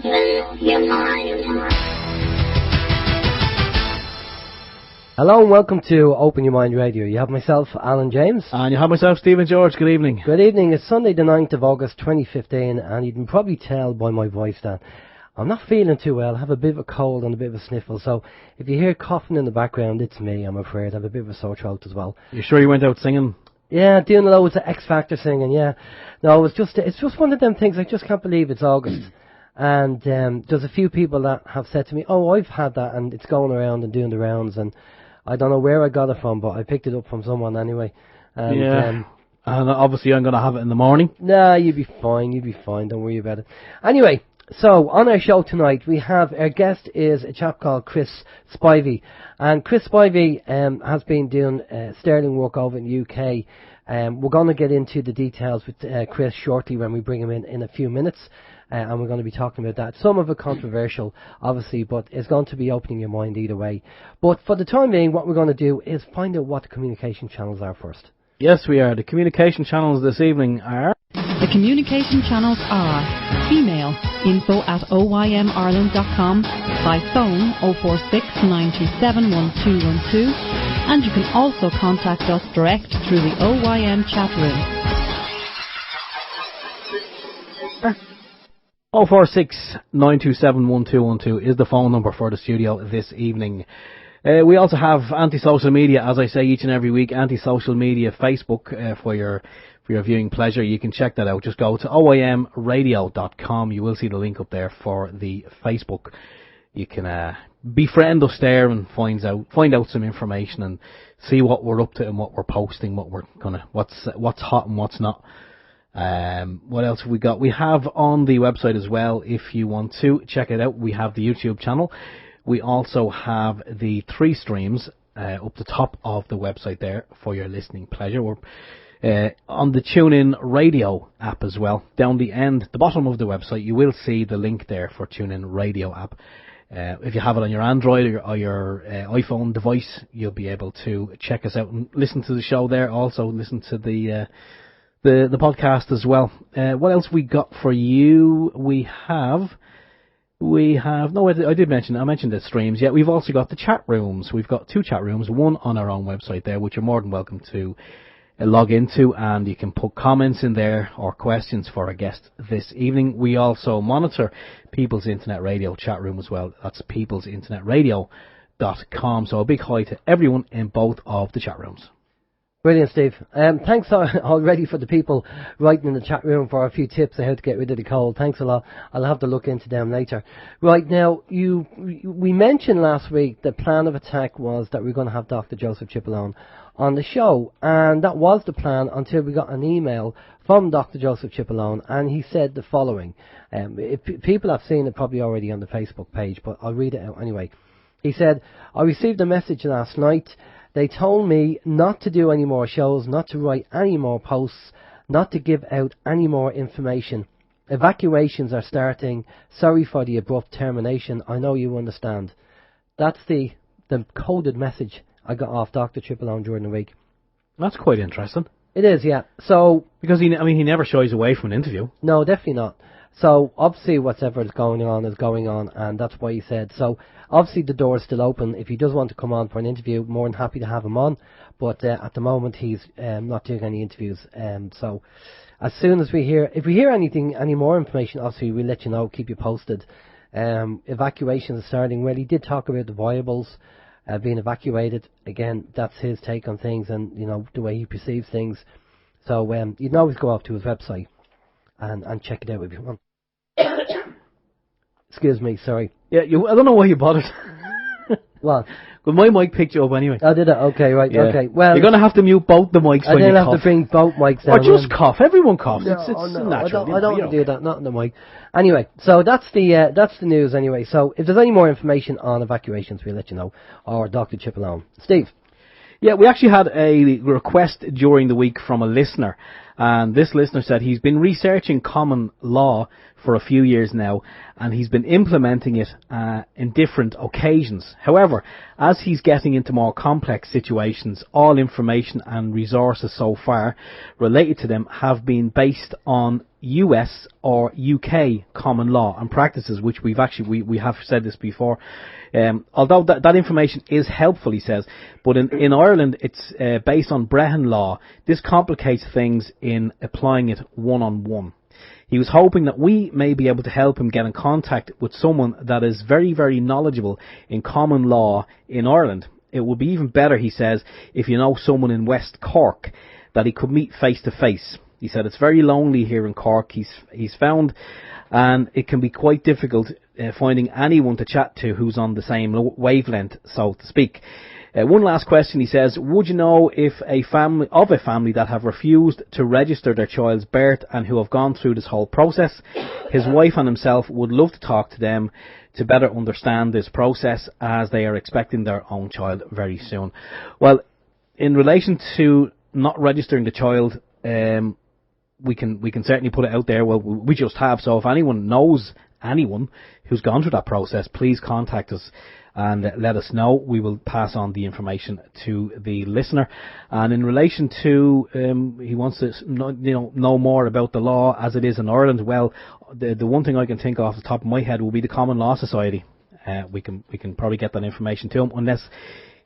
Open your mind. Hello and welcome to Open Your Mind Radio. You have myself, Alan James. And you have myself, Stephen George. Good evening. Good evening. It's Sunday the 9th of August 2015, and you can probably tell by my voice that I'm not feeling too well. I have a bit of a cold and a bit of a sniffle, so if you hear coughing in the background, it's me, I'm afraid. I have a bit of a sore throat as well. You sure you went out singing? Yeah, doing loads of X Factor singing, yeah. No, it's just one of them things. I just can't believe it's August. And there's a few people that have said to me, oh, I've had that, and it's going around and doing the rounds, and I don't know where I got it from, but I picked it up from someone anyway. And, and obviously I'm going to have it in the morning. Nah, you'll be fine, don't worry about it. Anyway, so on our show tonight, we have, our guest is a chap called Chris Spivey. And Chris Spivey has been doing sterling work over in the UK. We're going to get into the details with Chris shortly when we bring him in a few minutes. And we're going to be talking about that. Some of it controversial, obviously, but it's going to be opening your mind either way. But for the time being, what we're going to do is find out what the communication channels are first. Yes, we are. The communication channels this evening are... The communication channels are email info@oymireland.com, by phone 046 927 1212, and you can also contact us direct through the OYM chat room. 046 927 1212 is the phone number for the studio this evening. We also have anti-social media, as I say each and every week, anti-social media Facebook for your viewing pleasure. You can check that out. Just go to oymradio.com. You will see the link up there for the Facebook. You can befriend us there and find out some information and see what we're up to and what we're posting, what's hot and what's not. What else have we got? We have on the website as well, if you want to check it out, we have the YouTube channel. We also have the 3 streams up the top of the website there for your listening pleasure. We're on the TuneIn Radio app as well. Down the bottom of the website, you will see the link there for TuneIn Radio app. If you have it on your Android or your iPhone device, you'll be able to check us out and listen to the show there. Also listen to the podcast as well. What else we got for you? I mentioned the streams. Yeah, we've also got the chat rooms. We've got 2 chat rooms, one on our own website there, which you're more than welcome to log into, and you can put comments in there or questions for our guest this evening. We also monitor People's Internet Radio chat room as well. That's peoplesinternetradio.com. So a big hi to everyone in both of the chat rooms. Brilliant, Steve. Thanks already for the people writing in the chat room for a few tips on how to get rid of the cold. Thanks a lot. I'll have to look into them later. Right now, we mentioned last week the plan of attack was that we're going to have Dr. Joseph Cipollone on the show, and that was the plan until we got an email from Dr. Joseph Cipollone, and he said the following. If people have seen it probably already on the Facebook page, but I'll read it out anyway. He said, I received a message last night. They told me not to do any more shows, not to write any more posts, not to give out any more information. Evacuations are starting. Sorry for the abrupt termination. I know you understand. That's the coded message I got off Dr. Cipollone during the week. That's quite interesting. It is, yeah. So because he never shies away from an interview. No, definitely not. So obviously whatever is going on, and that's why he said. So obviously the door is still open. If he does want to come on for an interview, more than happy to have him on. But at the moment he's not doing any interviews. So as soon as if we hear any more information, obviously we'll let you know, keep you posted. Evacuations are starting. Well, he did talk about the viables being evacuated. Again, that's his take on things and the way he perceives things. So you can always go off to his website and check it out if you want. Excuse me, sorry. Yeah, I don't know why you bothered. What? Well, my mic picked you up anyway. Oh, did it? Okay, right, yeah. Okay. Well, you're going to have to mute both the mics when you cough. I have to bring both mics down. Or just cough. Everyone coughs. No, it's no, natural. I don't want to do that, not in the mic. Anyway, so that's the news anyway. So if there's any more information on evacuations, we'll let you know. Or Dr. Cipollone. Steve. Yeah, we actually had a request during the week from a listener, and this listener said he's been researching common law for a few years now, and he's been implementing it in different occasions. However, as he's getting into more complex situations, all information and resources so far related to them have been based on US or UK common law and practices, which we have said this before. Although that information is helpful, he says, but in Ireland it's based on Brehon law. This complicates things in applying it one-on-one. He was hoping that we may be able to help him get in contact with someone that is very, very knowledgeable in common law in Ireland. It would be even better, he says, if you know someone in West Cork that he could meet face to face. He said it's very lonely here in Cork, he's found, and it can be quite difficult finding anyone to chat to who's on the same wavelength, so to speak. One last question, he says, would you know if a family that have refused to register their child's birth and who have gone through this whole process? His wife and himself would love to talk to them to better understand this process, as they are expecting their own child very soon. Well, in relation to not registering the child, we can certainly put it out there. Well, we just have. So if anyone knows anyone who's gone through that process, please contact us and let us know. We will pass on the information to the listener. And in relation to, he wants to know more about the law as it is in Ireland. Well, the one thing I can think off the top of my head will be the Common Law Society. We can probably get that information to him, unless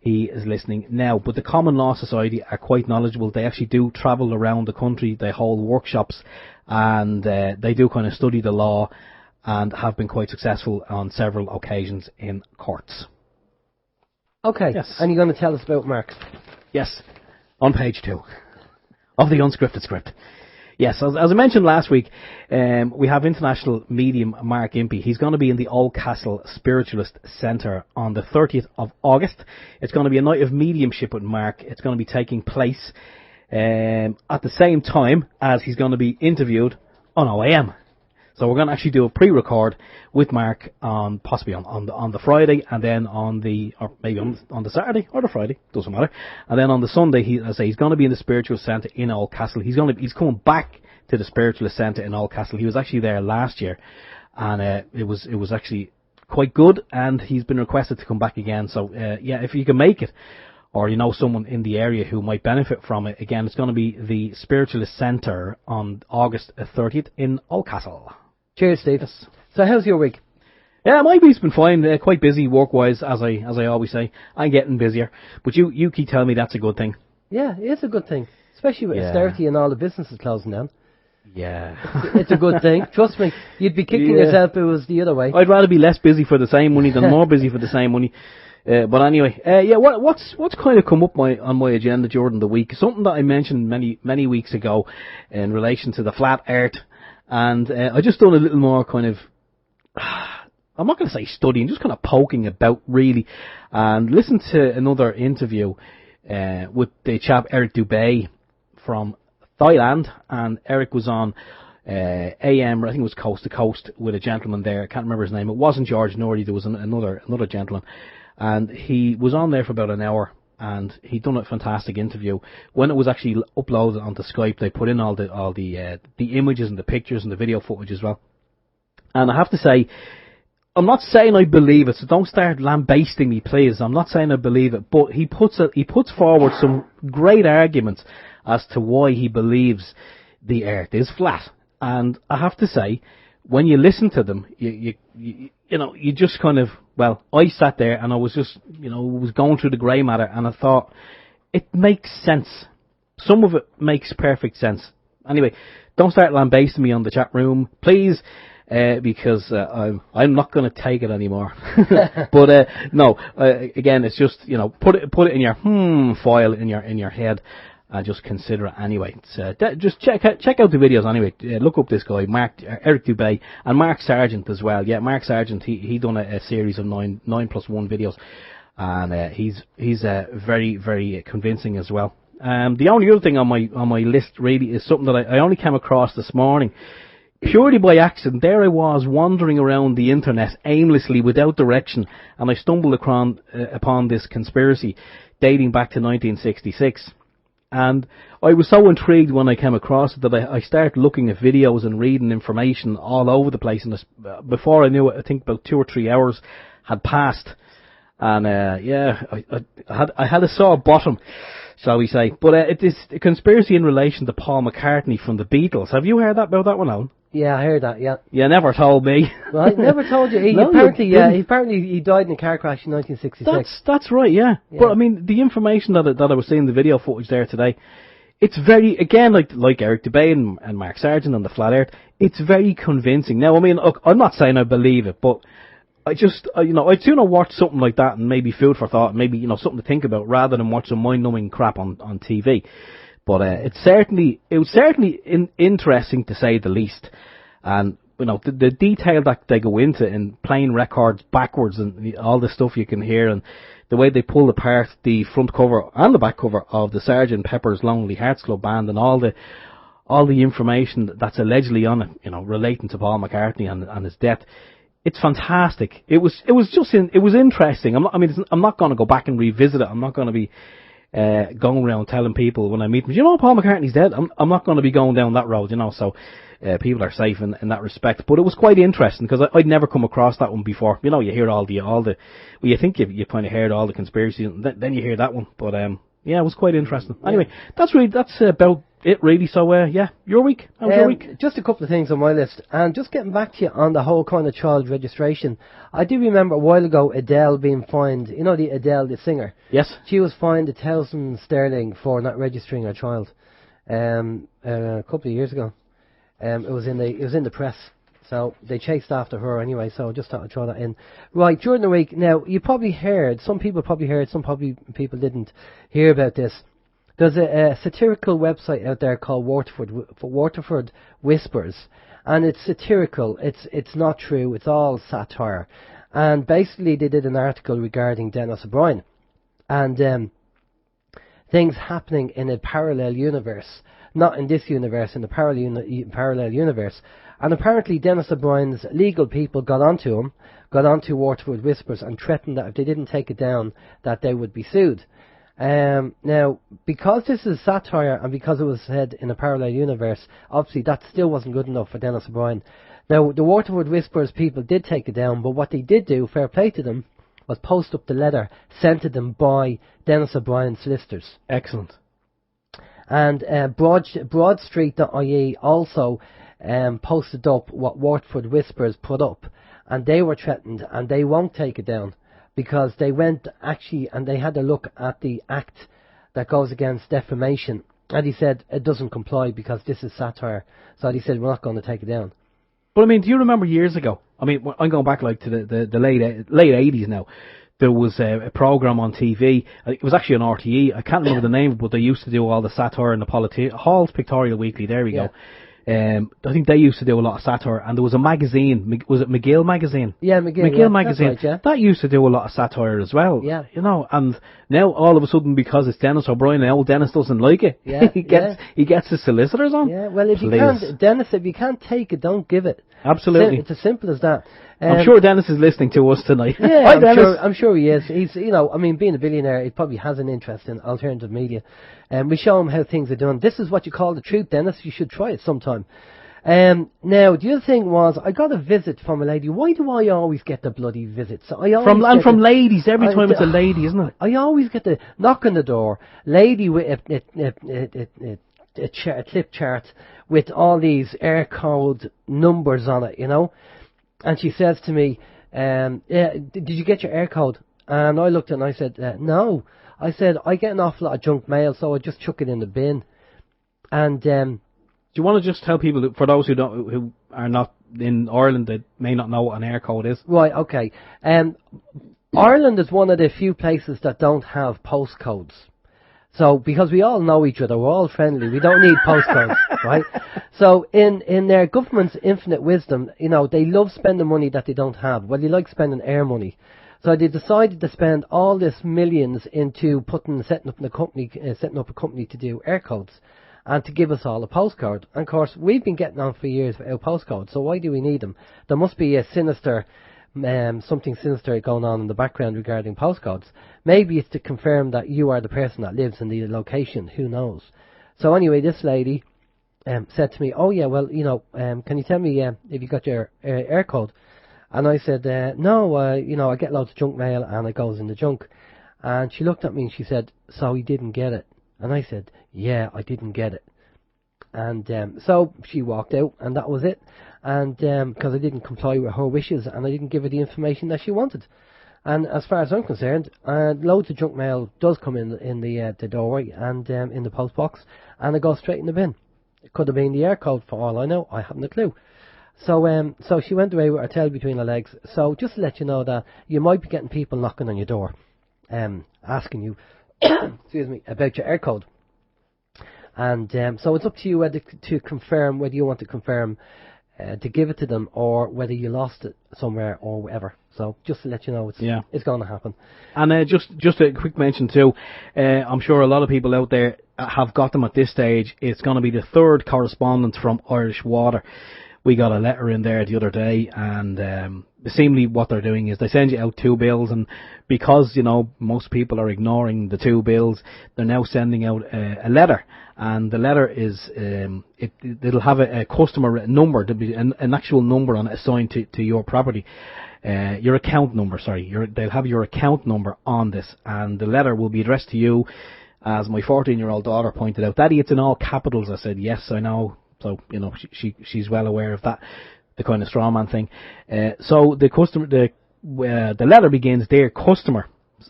he is listening now. But the Common Law Society are quite knowledgeable. They actually do travel around the country. They hold workshops, and they do kind of study the law, and have been quite successful on several occasions in courts. Okay, yes. And you're going to tell us about Mark? Yes, on page 2 of the unscripted script. Yes, as I mentioned last week, we have international medium Mark Impey. He's going to be in the Oldcastle Spiritualist Centre on the 30th of August. It's going to be a night of mediumship with Mark. It's going to be taking place at the same time as he's going to be interviewed on OYM. So we're going to actually do a pre-record with Mark possibly on the Friday, and then on the Saturday or the Friday, doesn't matter. And then on the Sunday, he's going to be in the Spiritual Centre in Oldcastle. He's coming back to the Spiritualist Centre in Oldcastle. He was actually there last year, and it was actually quite good. And he's been requested to come back again. So if you can make it, or you know someone in the area who might benefit from it, again, it's going to be the Spiritualist Centre on August 30th in Oldcastle. Cheers, Steve. Yes. So how's your week? Yeah, my week's been fine. Quite busy work-wise, as I always say. I'm getting busier, but you keep telling me that's a good thing. Yeah, it is a good thing, especially with austerity and all the businesses closing down. Yeah, it's a good thing. Trust me, you'd be kicking yourself if it was the other way. I'd rather be less busy for the same money than more busy for the same money. But anyway, what's kind of come up on my agenda during the week? Something that I mentioned many weeks ago in relation to the flat earth. And I just done a little more kind of, I'm not going to say studying, just kind of poking about really, and listened to another interview with the chap Eric Dubé from Thailand, and Eric was on AM, I think it was Coast to Coast, with a gentleman there. I can't remember his name. It wasn't George Norrie. There was another gentleman, and he was on there for about an hour. And he'd done a fantastic interview. When it was actually uploaded onto Skype, they put in all the images and the pictures and the video footage as well. And I have to say, I'm not saying I believe it, so don't start lambasting me, please. I'm not saying I believe it, but he puts forward some great arguments as to why he believes the Earth is flat. And I have to say, when you listen to them, you just kind of, well, I sat there and I was just, was going through the grey matter, and I thought, it makes sense. Some of it makes perfect sense. Anyway, don't start lambasting me on the chat room, please, because I'm not going to take it anymore. But no, again, it's just, put it in your file in your head. Just consider it anyway. Just check out the videos anyway. Look up this guy, Eric Dubé, and Mark Sargent as well. Yeah, Mark Sargent. He done a series of 9+1 videos, and he's very, very convincing as well. The only other thing on my list really is something that I only came across this morning, purely by accident. There I was wandering around the internet aimlessly without direction, and I stumbled upon this conspiracy dating back to 1966. And I was so intrigued when I came across it that I started looking at videos and reading information all over the place. And before I knew it, I think about 2 or 3 hours had passed. And I had a sore bottom. shall we say. But it is a conspiracy in relation to Paul McCartney from the Beatles. Have you heard about that one, Alan? Yeah, I heard that. Yeah. You never told me. Well, I never told you. No, Apparently he died in a car crash in 1966. That's right. Yeah. But I mean, the information that I was seeing, the video footage there today, it's very, again, like Eric Dubay and Mark Sargent on the Flat Earth. It's very convincing. Now, I mean, look, I'm not saying I believe it, but I'd sooner watch something like that and maybe food for thought, maybe, something to think about rather than watch some mind-numbing crap on TV. But it was certainly interesting to say the least. And, the detail that they go into in playing records backwards and all the stuff you can hear, and the way they pull apart the front cover and the back cover of the Sgt. Pepper's Lonely Hearts Club Band, and all the information that's allegedly on it, relating to Paul McCartney and his death. It's fantastic. It was interesting. I'm not going to go back and revisit it. I'm not going to be going around telling people when I meet them, Paul McCartney's dead. I'm not going to be going down that road, so people are safe in that respect. But it was quite interesting because I'd never come across that one before. You hear all the well, you think you kind of heard all the conspiracies, and then you hear that one. But yeah, it was quite interesting. Anyway, that's about it really. So your week. How was your week? Just a couple of things on my list, and just getting back to you on the whole kind of child registration. I do remember a while ago Adele being fined. The Adele, the singer. Yes. She was fined £1,000 for not registering her child. A couple of years ago. It was in the press. So they chased after her anyway, so I just thought I'd throw that in. Right, during the week, now, you probably heard, some people people didn't hear about this. There's a satirical website out there called Waterford Whispers, and it's satirical, it's not true, it's all satire. And basically they did an article regarding Dennis O'Brien, and things happening in a parallel universe. Not in this universe, in the parallel universe. And apparently Dennis O'Brien's legal people got onto Waterford Whispers and threatened that if they didn't take it down, that they would be sued. Now, because this is satire and because it was said in a parallel universe, obviously that still wasn't good enough for Dennis O'Brien. Now, the Waterford Whispers people did take it down, but what they did do, fair play to them, was post up the letter sent to them by Dennis O'Brien's solicitors. Excellent. And Broadstreet.ie also posted up what Waterford Whispers put up, and they were threatened, and they won't take it down because they went and they had a look at the act that goes against defamation, and he said it doesn't comply because this is satire. So he said we're not going to take it down. But do you remember years ago? I'm going back to the late 80s now. There was a program on TV. It was actually on RTE. I can't remember the name, but they used to do all the satire in the Hall's Pictorial Weekly. There we go. I think they used to do a lot of satire, and there was a magazine. Was it McGill magazine? Yeah, McGill magazine. That's right, that used to do a lot of satire as well. Yeah. And now all of a sudden, because it's Dennis O'Brien, now Dennis doesn't like it. Yeah. he gets his solicitors on. Yeah. Well, if you can't take it, don't give it. Absolutely. It's as simple as that. I'm sure Dennis is listening to us tonight. Yeah, Hi, I'm sure he is. He's, being a billionaire, he probably has an interest in alternative media. We show him how things are done. This is what you call the truth, Dennis. You should try it sometime. Now, the other thing was, I got a visit from a lady. Why do I always get the bloody visits? From ladies. Every time it's a lady, isn't it? I always get the knock on the door, lady with a clip chart with all these air code numbers on it, And she says to me, did you get your air code? And I looked at it and I said, no. I said, I get an awful lot of junk mail, so I just chuck it in the bin. And do you want to just tell people, for those who are not in Ireland, that may not know what an air code is? Right, okay. Ireland is one of the few places that don't have postcodes. So, because we all know each other, we're all friendly, we don't need postcodes, right? So, in their government's infinite wisdom, they love spending money that they don't have. Well, they like spending air money. So they decided to spend all this millions into setting up a company to do air codes and to give us all a postcode. And of course, we've been getting on for years without postcodes, so why do we need them? There must be a something sinister going on in the background regarding postcodes. Maybe it's to confirm that you are the person that lives in the location. Who knows? So anyway, this lady said to me, "Oh yeah, well, can you tell me if you got your air code?" And I said, "No, I get loads of junk mail and it goes in the junk." And she looked at me and she said, "So he didn't get it?" And I said, yeah, I didn't get it. And so she walked out, and that was it. And because I didn't comply with her wishes, and I didn't give her the information that she wanted. And as far as I'm concerned, loads of junk mail does come in the doorway and in the post box, and it goes straight in the bin. It could have been the air code for all I know. I haven't a clue. So she went away with her tail between her legs. So just to let you know that you might be getting people knocking on your door, asking you, excuse me, about your air code. And so it's up to you whether to confirm, whether you want to confirm to give it to them, or whether you lost it somewhere or whatever. So just to let you know, it's going to happen. And just a quick mention too, I'm sure a lot of people out there have got them at this stage. It's going to be the third correspondence from Irish Water. We got a letter in there the other day, and seemingly what they're doing is they send you out 2 bills, and because, you know, most people are ignoring the 2 bills, they're now sending out a letter. And the letter is, it'll have a customer number, there'll be an actual number on it assigned to your property. Your account number, sorry. They'll have your account number on this, and the letter will be addressed to you. As my 14-year-old daughter pointed out, Daddy, it's in all capitals. I said, yes, I know. So, you know, she's well aware of that, the kind of straw man thing. So the customer, the letter begins, dear customer,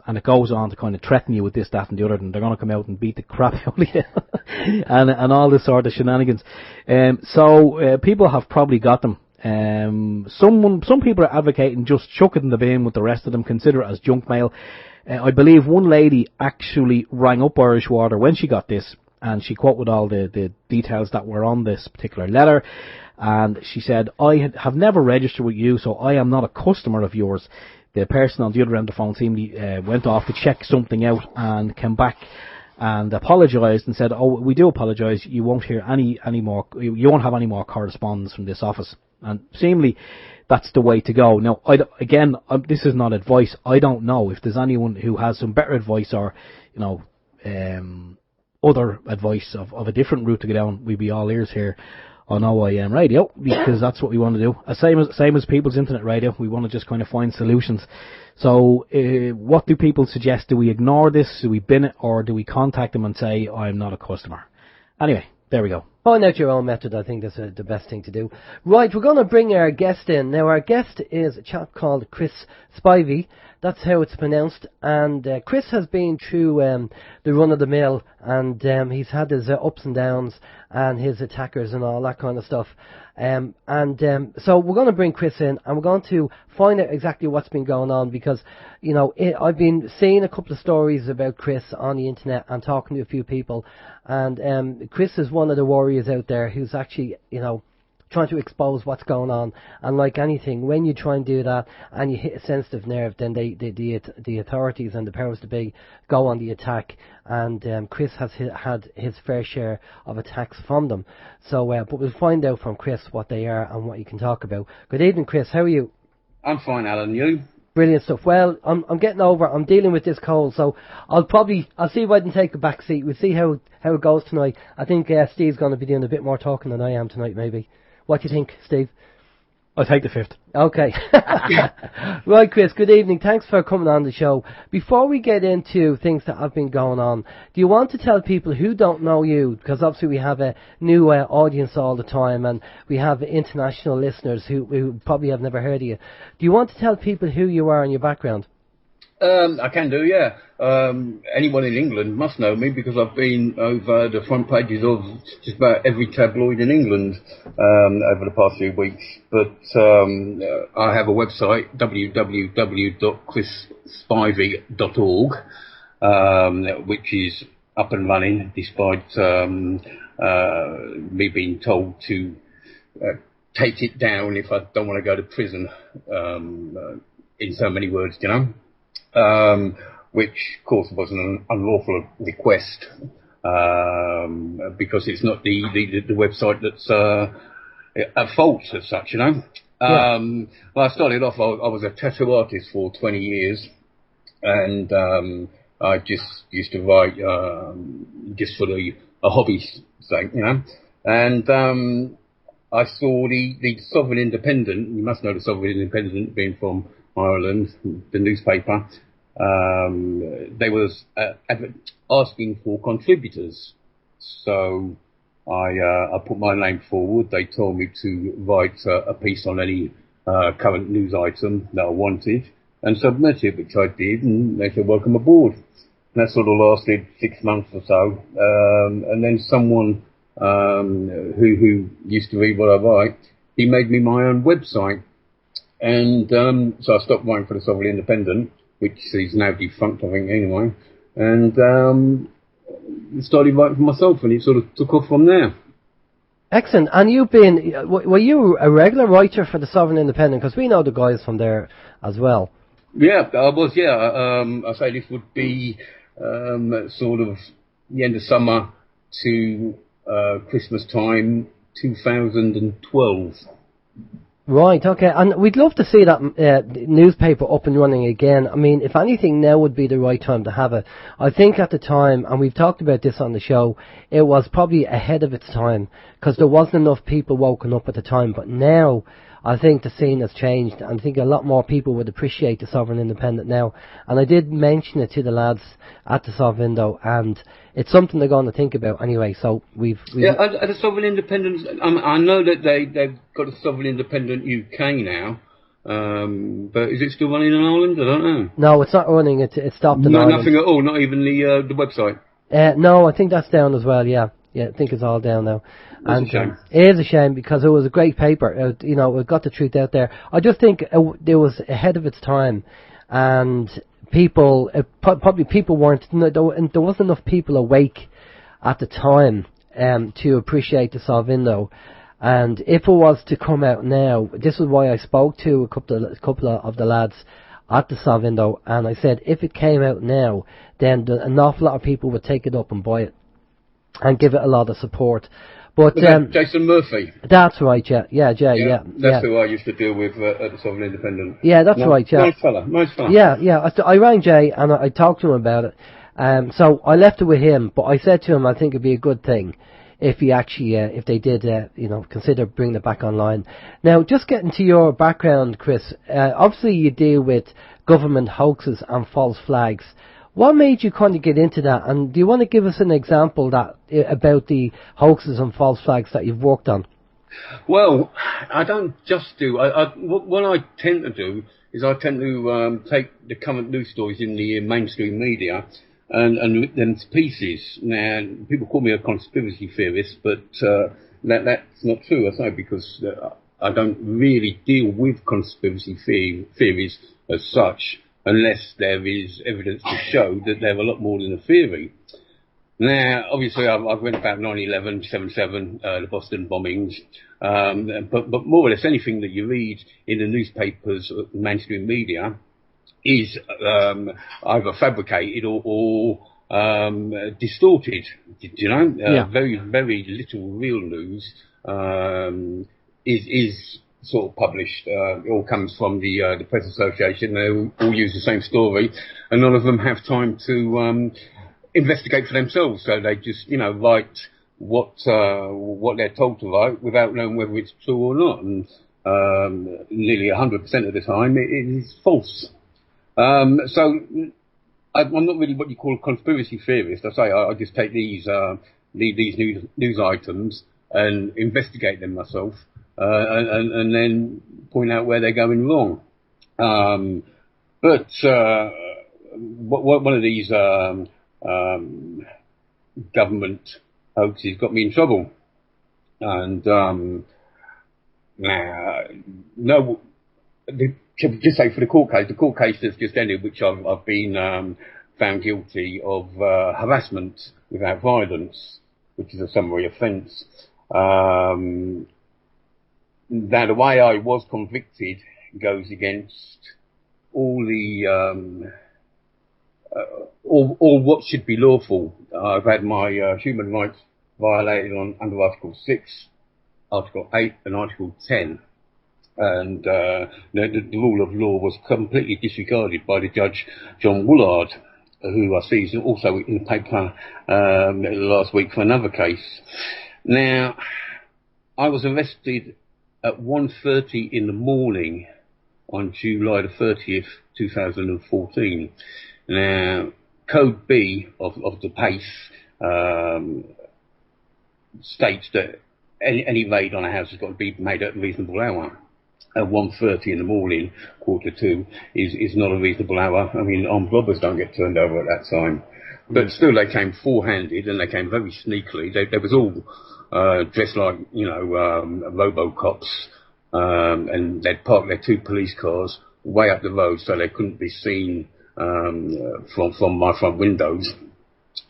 and it goes on to kind of threaten you with this, that, and the other, and they're going to come out and beat the crap out of you, and all this sort of shenanigans. So people have probably got them. Some people are advocating just chuck it in the bin with the rest of them, consider it as junk mail. I believe one lady actually rang up Irish Water when she got this, and she quoted all the details that were on this particular letter, and she said, I have never registered with you, so I am not a customer of yours. The person on the other end of the phone seemingly went off to check something out and came back and apologised and said, oh, we do apologise, you won't hear any more, you won't have any more correspondence from this office. And seemingly that's the way to go. Now, this is not advice. I don't know if there's anyone who has some better advice, or, you know, other advice of a different route to go down. We'd be all ears here on OYM radio, because that's what we want to do. Same as People's Internet Radio. We want to just kind of find solutions. So what do people suggest? Do we ignore this? Do we bin it? Or do we contact them and say, I'm not a customer? Anyway, there we go. Find out your own method. I think that's the best thing to do. Right, we're going to bring our guest in. Now, our guest is a chap called Chris Spivey. That's how it's pronounced. And Chris has been through the run-of-the-mill, and he's had his ups and downs and his attackers and all that kind of stuff. So we're going to bring Chris in, and we're going to find out exactly what's been going on, because, you know, I've been seeing a couple of stories about Chris on the internet and talking to a few people, and Chris is one of the warriors out there who's actually, you know, trying to expose what's going on. And like anything, when you try and do that and you hit a sensitive nerve, then the authorities and the powers to be go on the attack. And Chris has had his fair share of attacks from them. So, but we'll find out from Chris what they are and what you can talk about. Good evening, Chris. How are you? I'm fine, Alan. You? Brilliant stuff. Well, I'm getting over. I'm dealing with this cold, so I'll see if I can take a back seat. We'll see how it goes tonight. I think Steve's going to be doing a bit more talking than I am tonight, maybe. What do you think, Steve? I'll take the 5th. Okay. Right, Chris, good evening. Thanks for coming on the show. Before we get into things that have been going on, do you want to tell people who don't know you, because obviously we have a new audience all the time, and we have international listeners who probably have never heard of you. Do you want to tell people who you are and your background? I can do, yeah. Anyone in England must know me, because I've been over the front pages of just about every tabloid in England over the past few weeks. But I have a website, www.chrisspivey.org, which is up and running, despite me being told to take it down if I don't want to go to prison, in so many words, you know. Which, of course, was an unlawful request, because it's not the website that's at fault as such, you know. Yeah. Well, I started off, I was a tattoo artist for 20 years, and I just used to write just for a hobby's sake, you know. And I saw the Sovereign Independent. You must know the Sovereign Independent, being from Ireland, the newspaper. they was asking for contributors. So I put my name forward. They told me to write a piece on any current news item that I wanted and submit it, which I did, and they said, welcome aboard. And that sort of lasted 6 months or so. And then someone who used to read what I write, he made me my own website. And so I stopped writing for the Sovereign Independent, which is now defunct, I think, anyway. And started writing for myself, and it sort of took off from there. Excellent. And you've been, were you a regular writer for the Sovereign Independent? Because we know the guys from there as well. Yeah, I was, yeah. I say this would be sort of the end of summer to Christmas time, 2012. Right, okay. And we'd love to see that newspaper up and running again. I mean, if anything, now would be the right time to have it. I think at the time, and we've talked about this on the show, it was probably ahead of its time, because there wasn't enough people woken up at the time. But now, I think the scene has changed, and I think a lot more people would appreciate the Sovereign Independent now. And I did mention it to the lads at the Sovindo, and it's something they're going to think about anyway. So we've yeah, at the Sovereign Independent, I know that they've got a Sovereign Independent UK now, but is it still running in Ireland? I don't know. No, it's not running. It stopped in Ireland. Nothing at all. Not even the website. No, I think that's down as well. Yeah, I think it's all down now. That's a shame. It is a shame, because it was a great paper. It got the truth out there. I just think it was ahead of its time, and people probably people weren't. There wasn't enough people awake at the time to appreciate the Sovindo. And if it was to come out now, this is why I spoke to a couple of the lads at the Sovindo, and I said if it came out now, then an awful lot of people would take it up and buy it and give it a lot of support. But Jason Murphy. That's right, yeah, Jay. That's who I used to deal with at the Sovereign Independent. Yeah, that's right, yeah. Nice fella. Yeah. I rang Jay and I talked to him about it. So I left it with him, but I said to him I think it'd be a good thing if he actually, if they did, consider bringing it back online. Now, just getting to your background, Chris. Obviously, you deal with government hoaxes and false flags. What made you kind of get into that? And do you want to give us an example about the hoaxes and false flags that you've worked on? Well, I don't just do. What I tend to do is I tend to take the current news stories in the mainstream media and rip them to pieces. Now, people call me a conspiracy theorist, but that's not true, I say, because I don't really deal with conspiracy theories as such, unless there is evidence to show that they're a lot more than a theory. Now, obviously, I've read about 9/11, 7/7, the Boston bombings, but more or less anything that you read in the newspapers, mainstream media, is either fabricated or distorted. Very, very little real news is sort of published. It all comes from the Press Association. They all use the same story, and none of them have time to investigate for themselves. So they just, write what they're told to write without knowing whether it's true or not. And nearly 100% of the time, it is false. So I'm not really what you call a conspiracy theorist. I say I just take these news items and investigate them myself. And then point out where they're going wrong. But one of these government hoaxes got me in trouble. And just say for the court case that's just ended, which I've been found guilty of harassment without violence, which is a summary offence. Now, the way I was convicted goes against all the all what should be lawful. I've had my human rights violated under Article 6, Article 8, and Article 10, and the rule of law was completely disregarded by the Judge John Woolard, who I see is also in the paper last week for another case. Now, I was arrested at 1:30 in the morning on July the 30th, 2014. Now, Code B of the PACE states that any raid on a house has got to be made at a reasonable hour. At 1:30 in the morning, 1:45, is not a reasonable hour. I mean, armed robbers don't get turned over at that time. But still, they came four-handed, and they came very sneakily. They was all dressed like, Robocops, and they'd parked their two police cars way up the road so they couldn't be seen from my front windows.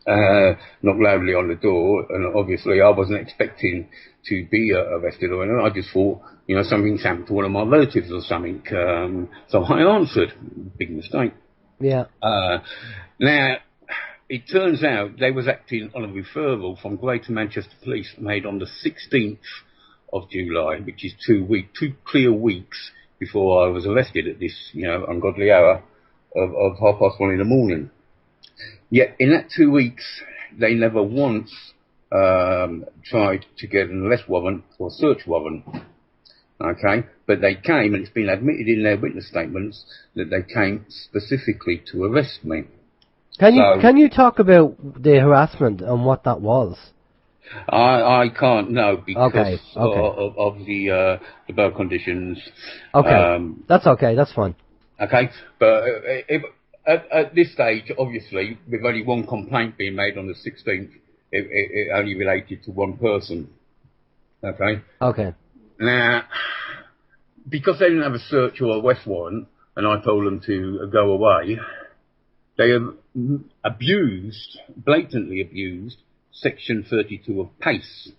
Knocked loudly on the door, and obviously I wasn't expecting to be arrested or anything. I just thought, something's happened to one of my relatives or something. So I answered. Big mistake. Yeah. Now, it turns out they was acting on a referral from Greater Manchester Police made on the 16th of July, which is 2 clear weeks before I was arrested at this, ungodly hour of 1:30 in the morning. Yet in that 2 weeks, they never once tried to get an arrest warrant or search warrant. Okay, but they came, and it's been admitted in their witness statements that they came specifically to arrest me. Can you talk about the harassment and what that was? I can't know because Okay. of the bail conditions. Okay, that's okay. That's fine. Okay, but at this stage, obviously, with only one complaint being made on the 16th, it only related to one person. Okay. Okay. Now, because they didn't have a search or a arrest warrant, and I told them to go away, they have blatantly abused Section 32 of PACE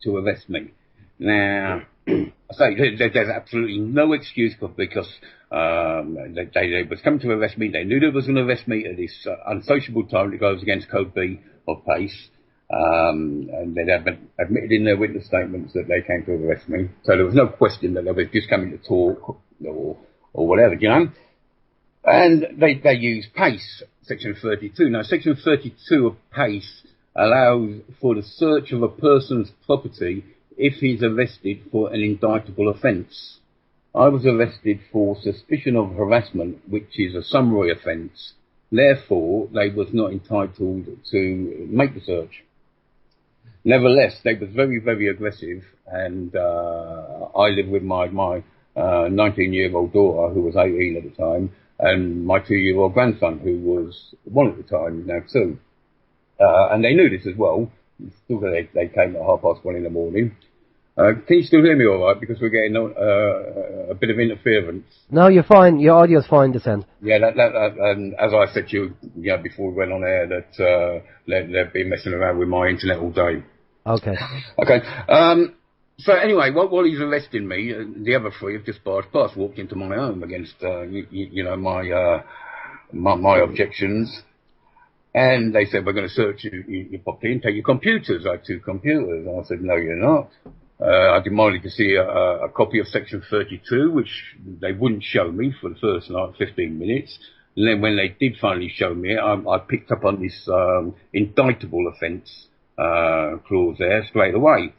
to arrest me. Now, I say there's absolutely no excuse because they was coming to arrest me. They knew they was going to arrest me at this unsociable time that goes against Code B of PACE. And they'd admitted in their witness statements that they came to arrest me. So there was no question that they were just coming to talk or whatever, And they use PACE, Section 32. Now, Section 32 of PACE allows for the search of a person's property if he's arrested for an indictable offence. I was arrested for suspicion of harassment, which is a summary offence. Therefore, they was not entitled to make the search. Nevertheless, they was very, very aggressive, and I lived with my 19-year-old daughter, who was 18 at the time, and my 2-year-old grandson, who was 1 at the time, now 2. And they knew this as well. Still, they came at 1:30 in the morning. Can you still hear me all right? Because we're getting a bit of interference. No, you're fine. Your audio's fine this end. Yeah, and as I said to you, before we went on air, that they've been messing around with my internet all day. Okay. Okay. So anyway, while he's arresting me, the other three have just barged past, walked into my home against, my objections. And they said, we're going to search your property and take your computers. I had 2 computers. And I said, no, you're not. I demanded to see a copy of Section 32, which they wouldn't show me for the first 15 minutes. And then when they did finally show me it, I picked up on this indictable offence clause there straight away.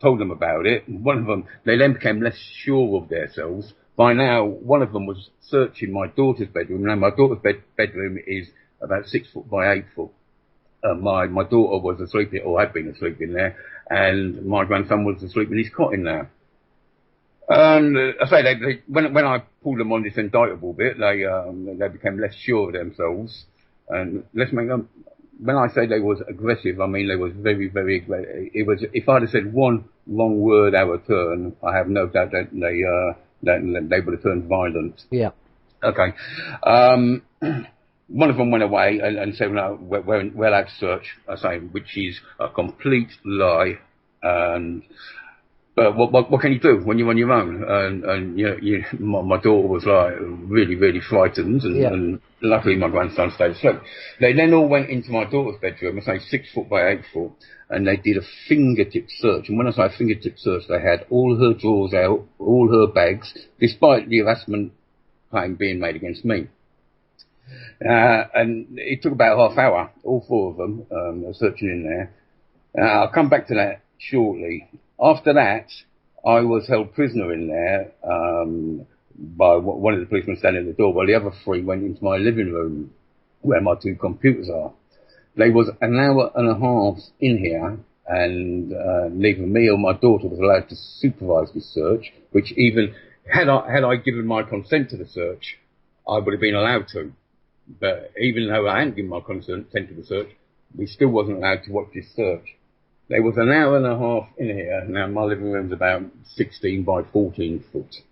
Told them about it. One of them, they then became less sure of themselves. By now, one of them was searching my daughter's bedroom. Now, my daughter's bedroom is about 6 foot by 8 foot. My daughter was asleep, or had been asleep in there, and my grandson was asleep in his cot in there. And I say, when I pulled them on this indictable bit, they became less sure of themselves. And let's make them. When I say they was aggressive, I mean they was very, very aggressive. It was, if I'd have said one wrong word out of turn, I have no doubt that they would have turned violent. Yeah. Okay. One of them went away and said, no, we're allowed to search, I say, which is a complete lie. But what can you do when you're on your own? And my daughter was like really, really frightened, and luckily my grandson stayed asleep. They then all went into my daughter's bedroom, I say 6 foot by 8 foot, and they did a fingertip search. And when I say a fingertip search, they had all her drawers out, all her bags, despite the harassment claim being made against me. And it took about half hour, all 4 of them, searching in there. I'll come back to that shortly. After that, I was held prisoner in there, by one of the policemen standing at the door, while the other 3 went into my living room where my 2 computers are. They was an hour and a half in here, and neither me or my daughter was allowed to supervise the search, which even had I given my consent to the search, I would have been allowed to. But even though I hadn't given my consent to the search, we still wasn't allowed to watch this search. There was an hour and a half in here. Now, my living room's about 16 by 14 foot.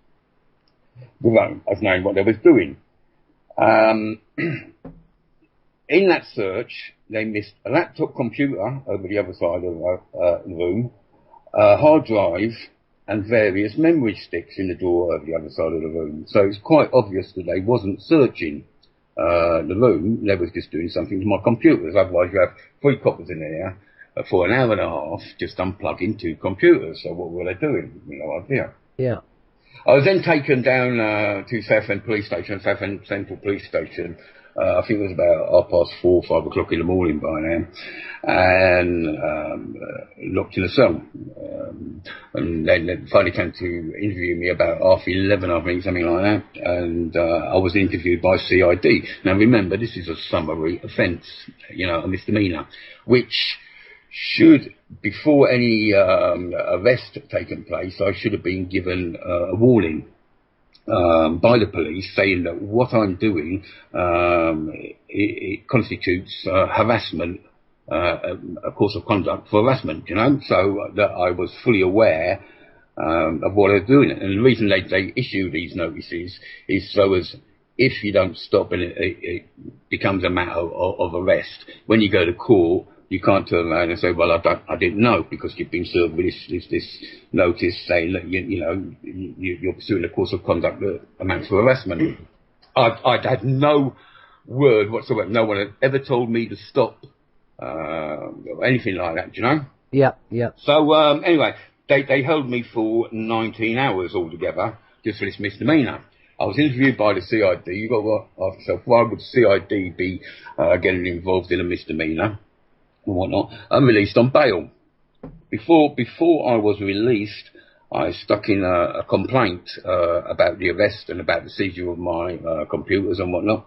Without us knowing what they was doing. In that search, they missed a laptop computer over the other side of the room, a hard drive, and various memory sticks in the drawer over the other side of the room. So it's quite obvious that they wasn't searching the room. They was just doing something to my computers. Otherwise, you have 3 coppers in there for an hour and a half just unplugging 2 computers. So what were they doing? No idea. Yeah. I was then taken down to Southend Police Station, Southend Central Police Station. I think it was about 4:30, 5 o'clock in the morning by now, and locked in a cell. And then they finally came to interview me about 11:30, I think, something like that. And I was interviewed by CID. Now remember, this is a summary offence, a misdemeanour, which should, before any arrest had taken place, I should have been given a warning by the police saying that what I'm doing it constitutes harassment, a course of conduct for harassment, so that I was fully aware of what I was doing. And the reason they issue these notices is so as if you don't stop and it becomes a matter of arrest, when you go to court, you can't turn around and say, well, I didn't know, because you've been served with this notice saying that, you're pursuing a course of conduct that amounts to harassment. I'd had no word whatsoever. No one had ever told me to stop, or anything like that, Yeah, yeah. So, anyway, they held me for 19 hours altogether, just for this misdemeanour. I was interviewed by the CID. You got to ask yourself, why would CID be getting involved in a misdemeanour and whatnot? I'm released on bail. Before I was released, I stuck in a complaint about the arrest and about the seizure of my computers and whatnot,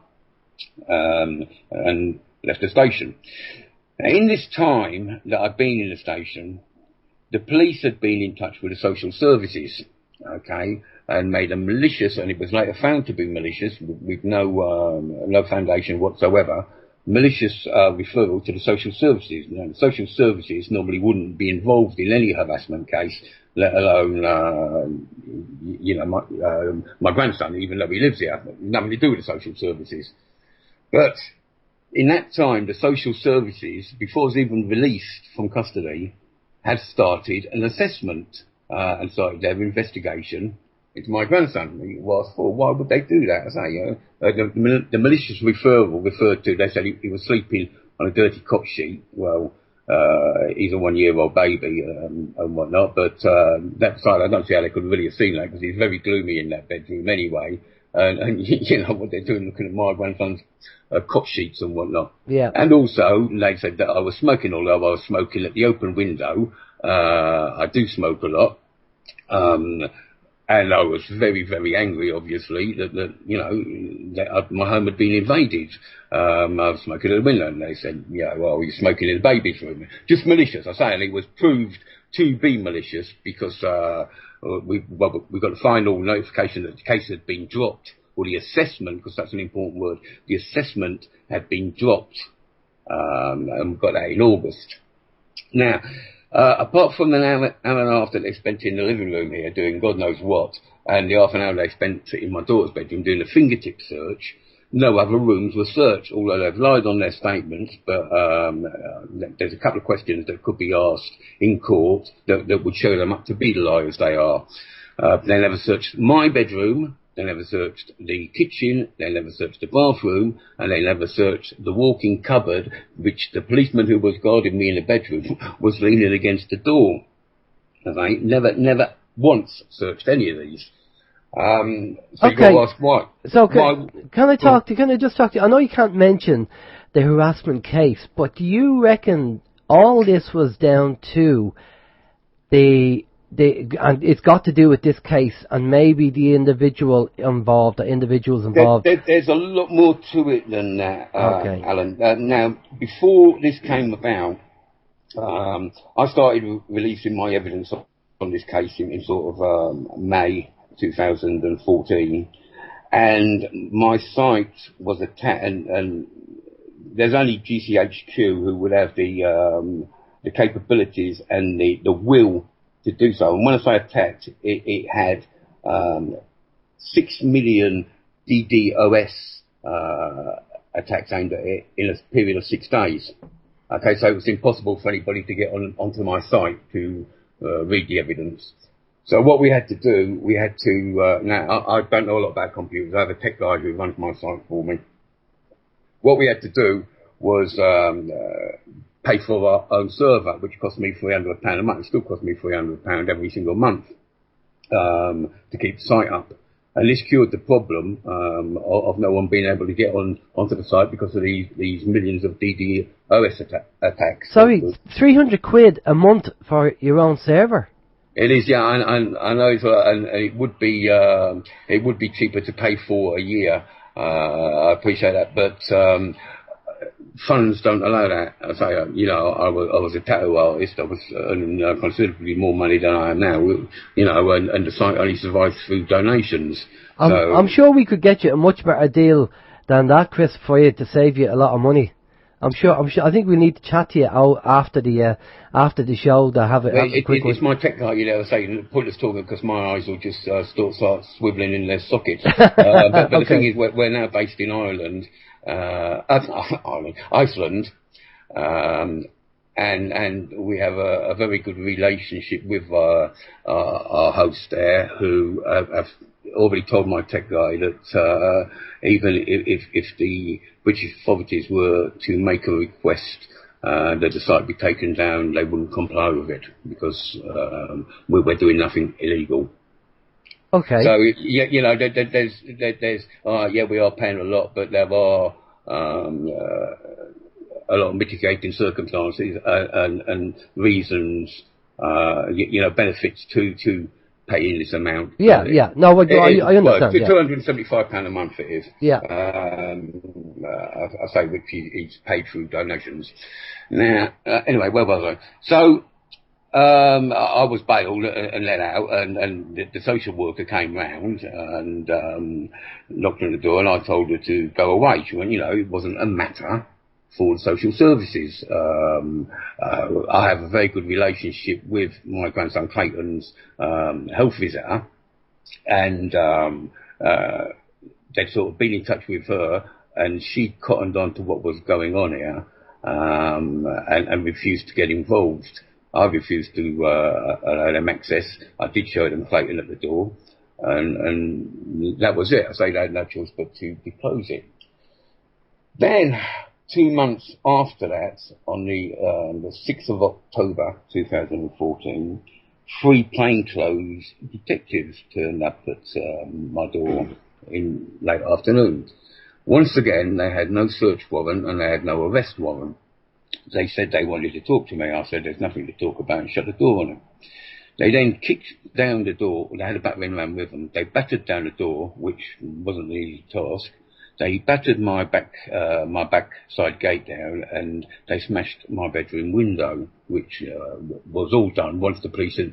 and left the station. Now, in this time that I've been in the station, the police had been in touch with the social services, okay, and made a malicious, and it was later found to be malicious, with no foundation whatsoever, malicious referral to the social services. Now, the social services normally wouldn't be involved in any harassment case, let alone, my grandson, even though he lives here, nothing to do with the social services. But in that time, the social services, before I was even released from custody, had started an assessment and started their investigation into my grandson. He was for, why would they do that? I say, the malicious referral referred to, they said he was sleeping on a dirty cot sheet. Well, he's a 1-year-old baby and whatnot, but that side, I don't see how they could really have seen that, because he's very gloomy in that bedroom anyway. And what they're doing, looking at my grandson's cot sheets and whatnot. Yeah. And also, they said that I was smoking, although I was smoking at the open window. I do smoke a lot. And I was very, very angry, obviously, that my home had been invaded. I was smoking at the window, and they said, well, you're smoking in the baby's room. Just malicious, I say, and it was proved to be malicious because we got the final notification that the case had been dropped, or the assessment, because that's an important word. The assessment had been dropped, and we got that in August. Now, apart from an hour and a half that they spent in the living room here doing God knows what, and the half an hour they spent in my daughter's bedroom doing a fingertip search, no other rooms were searched, although they've lied on their statements. But there's a couple of questions that could be asked in court that would show them up to be the liars they are. They never searched my bedroom, they never searched the kitchen, they never searched the bathroom, and they never searched the walk-in cupboard, which the policeman who was guarding me in the bedroom was leaning against the door. Okay, never once searched any of these. So okay. you got to ask why. So can I just talk to you? I know you can't mention the harassment case, but do you reckon all this was down to the and it's got to do with this case and maybe the individuals involved. There's a lot more to it than that, Okay. Alan. Now, before this came about, I started releasing my evidence on this case in sort of May 2014, and my site was attacked, and there's only GCHQ who would have the capabilities and the will to do so. And when I say attacked, it had 6 million DDoS attacks aimed at it in a period of 6 days. Okay, so it was impossible for anybody to get onto my site to read the evidence. So what we had to do, now I don't know a lot about computers. I have a tech guy who runs my site for me. What we had to do was pay for our own server, which cost me £300 a month. It still costs me £300 every single month to keep the site up. And this cured the problem of no one being able to get onto the site because of these millions of DDoS attacks. Sorry, £300 a month for your own server? It is, yeah, and I know, and it would be cheaper to pay for a year. I appreciate that, but funds don't allow that. I say, I was a tattoo artist. I was earning considerably more money than I am now. And the site only survives through donations. I'm sure we could get you a much better deal than that, Chris, for you to save you a lot of money. I'm sure. I think we need to chat to you out after the show to have a quick It's my tech guy, I say, pointless talking because my eyes will just start swiveling in their sockets. But okay. The thing is, we're now based in Ireland, Iceland, and we have a very good relationship with our host there, who have already told my tech guy that even if the British authorities were to make a request that the site be taken down, they wouldn't comply with it because we're doing nothing illegal. Okay. So there's we are paying a lot, but there are a lot of mitigating circumstances and reasons, benefits to paying this amount. Yeah. No, I understand. £275 a month it is. Yeah. I say which is paid through donations. Now, anyway, where was I? So, I was bailed and let out, and the social worker came round and knocked on the door, and I told her to go away. She went, it wasn't a matter for social services. I have a very good relationship with my grandson Clayton's health visitor, and they'd sort of been in touch with her, and she cottoned on to what was going on here, and refused to get involved. I refused to allow them access. I did show them Clayton at the door, and that was it. I say they had no choice but to close it. Then, 2 months after that, on the 6th of October 2014, 3 plainclothes detectives turned up at my door in late afternoon. Once again, they had no search warrant and they had no arrest warrant. They said they wanted to talk to me. I said there's nothing to talk about and shut the door on them. They then kicked down the door. They had a battering ram with them. They battered down the door, which wasn't an easy task. They battered my backside gate down, and they smashed my bedroom window, which was all done once the police had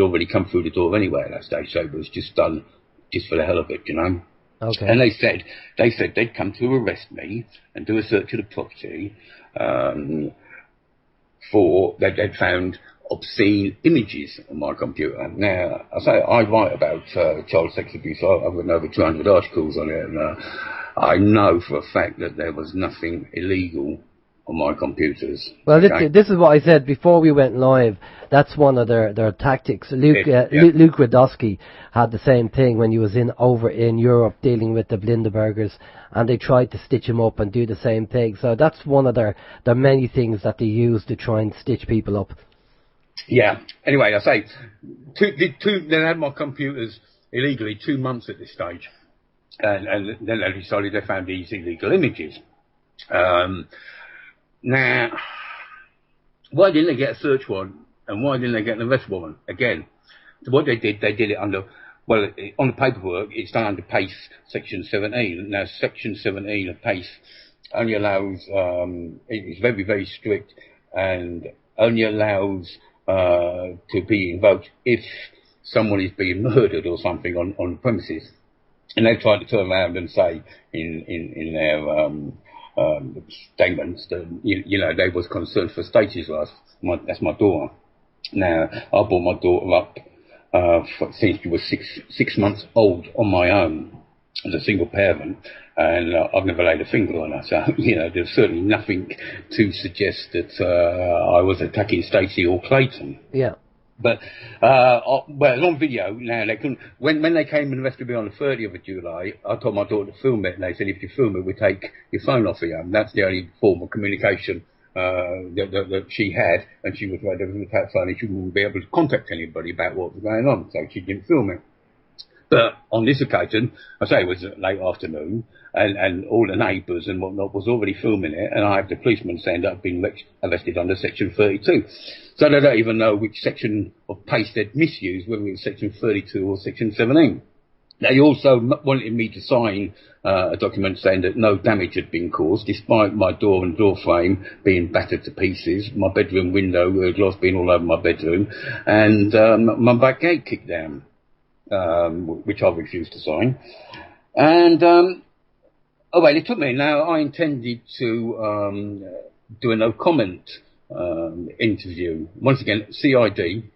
already come through the door anyway at that stage. So it was just done just for the hell of it, Okay. And they said they'd come to arrest me and do a search of the property for that they'd found obscene images on my computer. Now, I write about child sex abuse. I've written over 200 articles on it, and I know for a fact that there was nothing illegal on my computers. Well, this is what I said before we went live. That's one of their tactics. Luke Radowski had the same thing when he was over in Europe dealing with the Blindenbergers, and they tried to stitch him up and do the same thing. So that's one of their many things that they use to try and stitch people up. Yeah. Anyway, I say they had my computers illegally 2 months at this stage, and then they decided they found these illegal images. Now, why didn't they get a search warrant, and why didn't they get an arrest warrant? Again, what they did it under, well, on the paperwork, it's done under PACE Section 17. Now, Section 17 of PACE only allows, it's very, very strict, and only allows to be invoked if someone is being murdered or something on the premises. And they tried to turn around and say in their statements that, you know, they was concerned for status rights. That's my daughter. Now, I brought my daughter up since she was six months old on my own as a single parent, and I've never laid a finger on her. So, you know, there's certainly nothing to suggest that I was attacking Stacey or Clayton. Yeah. But, well, it's on video now. They couldn't, when they came and arrested me on the 30th of July, I told my daughter to film it, and they said, if you film it, we take your phone off of you. And that's the only form of communication that she had, and she was right over the phone, and she wouldn't be able to contact anybody about what was going on, so she didn't film it. But on this occasion, I say it was late afternoon, and all the neighbours and whatnot was already filming it, and I have the policeman saying that I've been arrested under Section 32. So they don't even know which section of PACE they'd misused, whether it was Section 32 or Section 17. They also wanted me to sign a document saying that no damage had been caused, despite my door and door frame being battered to pieces, my bedroom window glass being all over my bedroom, and my back gate kicked down, which I refused to sign. And, oh well, it took me. Now, I intended to do a no comment interview. Once again, CID.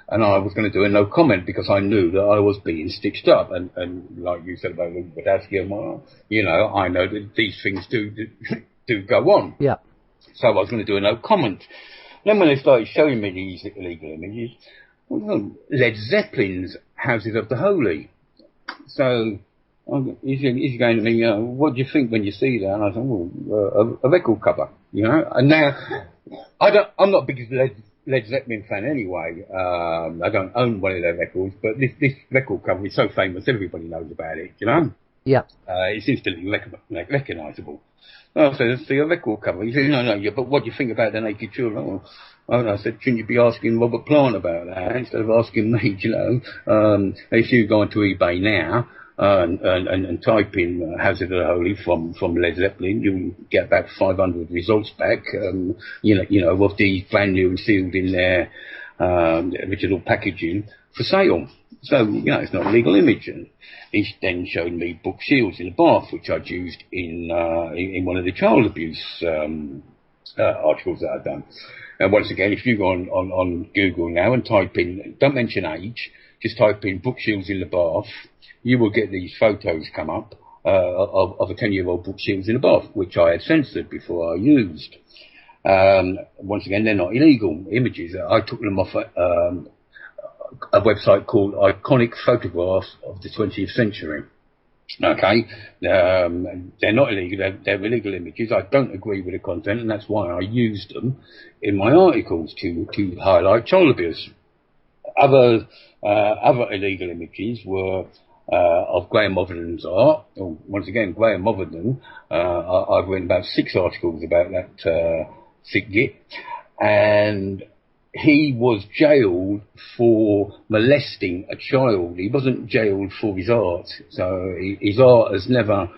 And I was going to do a no comment because I knew that I was being stitched up. And like you said about Wadowski, you know, I know that these things do go on. Yeah. So I was going to do a no comment. Then when they started showing me these illegal images, well, Led Zeppelin's Houses of the Holy. So he's going to me, what do you think when you see that? And I said, well, a record cover, you know. And now, I'm not big as Led Zeppelin fan anyway. I don't own one of their records, but this record cover is so famous, everybody knows about it, you know? Yeah. It's instantly recognisable. I said, let's see a record cover. He said, no, yeah, but what do you think about the naked children? And I said, shouldn't you be asking Robert Plant about that instead of asking me, you know? If you go onto eBay now, and type in Houses of the Holy from Led Zeppelin, you'll get about 500 results back, you know, of these brand new and sealed in their original packaging for sale. So, you know, it's not a legal image. And he then showed me book shields in the bath, which I'd used in one of the child abuse articles that I'd done. And once again, if you go on Google now and type in, don't mention age, just type in book shields in the bath, you will get these photos come up of a 10-year-old book shields in the bath, which I had censored before I used. Once again, they're not illegal images. I took them off a website called Iconic Photographs of the 20th Century. Okay, they're not illegal, they're illegal images. I don't agree with the content, and that's why I used them in my articles to highlight child abuse. Other illegal images were of Graham Otherden's art. Once again, Graham Otherden, I've written about 6 articles about that sick git, and he was jailed for molesting a child. He wasn't jailed for his art, so his art has never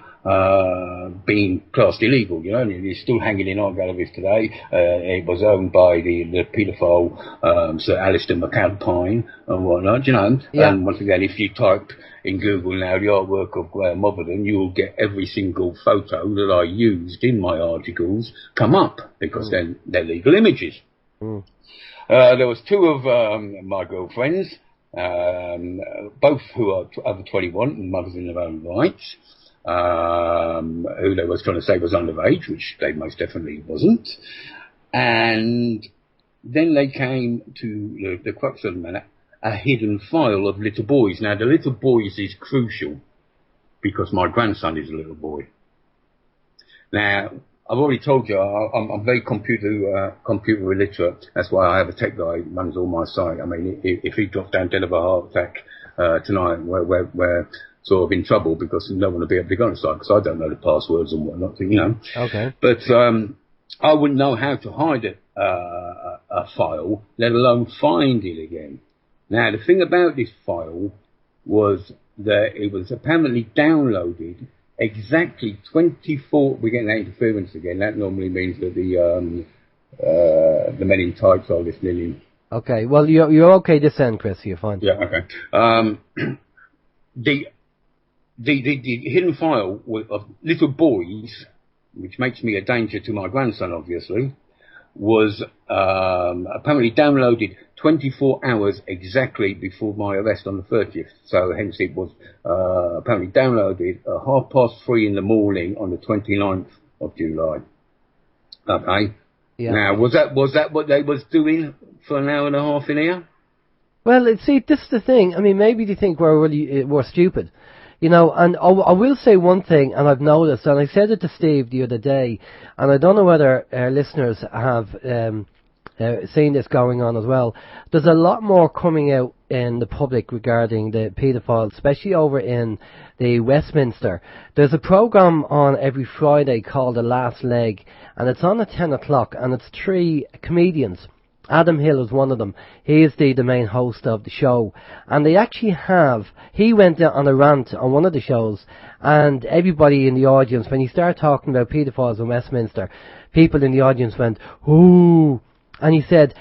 been classed illegal, you know, and it's still hanging in art galleries today. It was owned by the paedophile Sir Alistair McAlpine and whatnot, you know. Yeah. And once again, if you type in Google now the artwork of Graham Otherden, you will get every single photo that I used in my articles come up, because they're legal images. There was 2 of my girlfriends, both who are over 21 and mothers in their own rights, who they was trying to say was underage, which they most definitely wasn't. And then they came to the crux of the matter, a hidden file of little boys. Now, the little boys is crucial because my grandson is a little boy. Now, I've already told you I'm very computer illiterate. That's why I have a tech guy who runs all my site. I mean, if he drops down dead of a heart attack tonight, we're sort of in trouble because no one will be able to go on the site because I don't know the passwords and whatnot, you know. Okay. But I wouldn't know how to hide a file, let alone find it again. Now, the thing about this file was that it was apparently downloaded exactly 24... We're getting that interference again. That normally means that the men in tights are listening in. Okay, well, you're okay this end, Chris. You're fine. Yeah, okay. The hidden file of little boys, which makes me a danger to my grandson, obviously, was apparently downloaded 24 hours exactly before my arrest on the 30th. So hence it was apparently downloaded at 3:30 in the morning on the 29th of July. Okay. Yeah. Now, was that what they was doing for an hour and a half in here? Well, see, this is the thing. I mean, maybe they think we're stupid. You know, and I will say one thing, and I've noticed, and I said it to Steve the other day, and I don't know whether our listeners have seen this going on as well. There's a lot more coming out in the public regarding the paedophiles, especially over in the Westminster. There's a programme on every Friday called The Last Leg, and it's on at 10 o'clock, and it's 3 comedians. Adam Hill is one of them. He is the main host of the show. And they actually he went on a rant on one of the shows, and everybody in the audience, when he started talking about paedophiles in Westminster, people in the audience went, ooh. And he said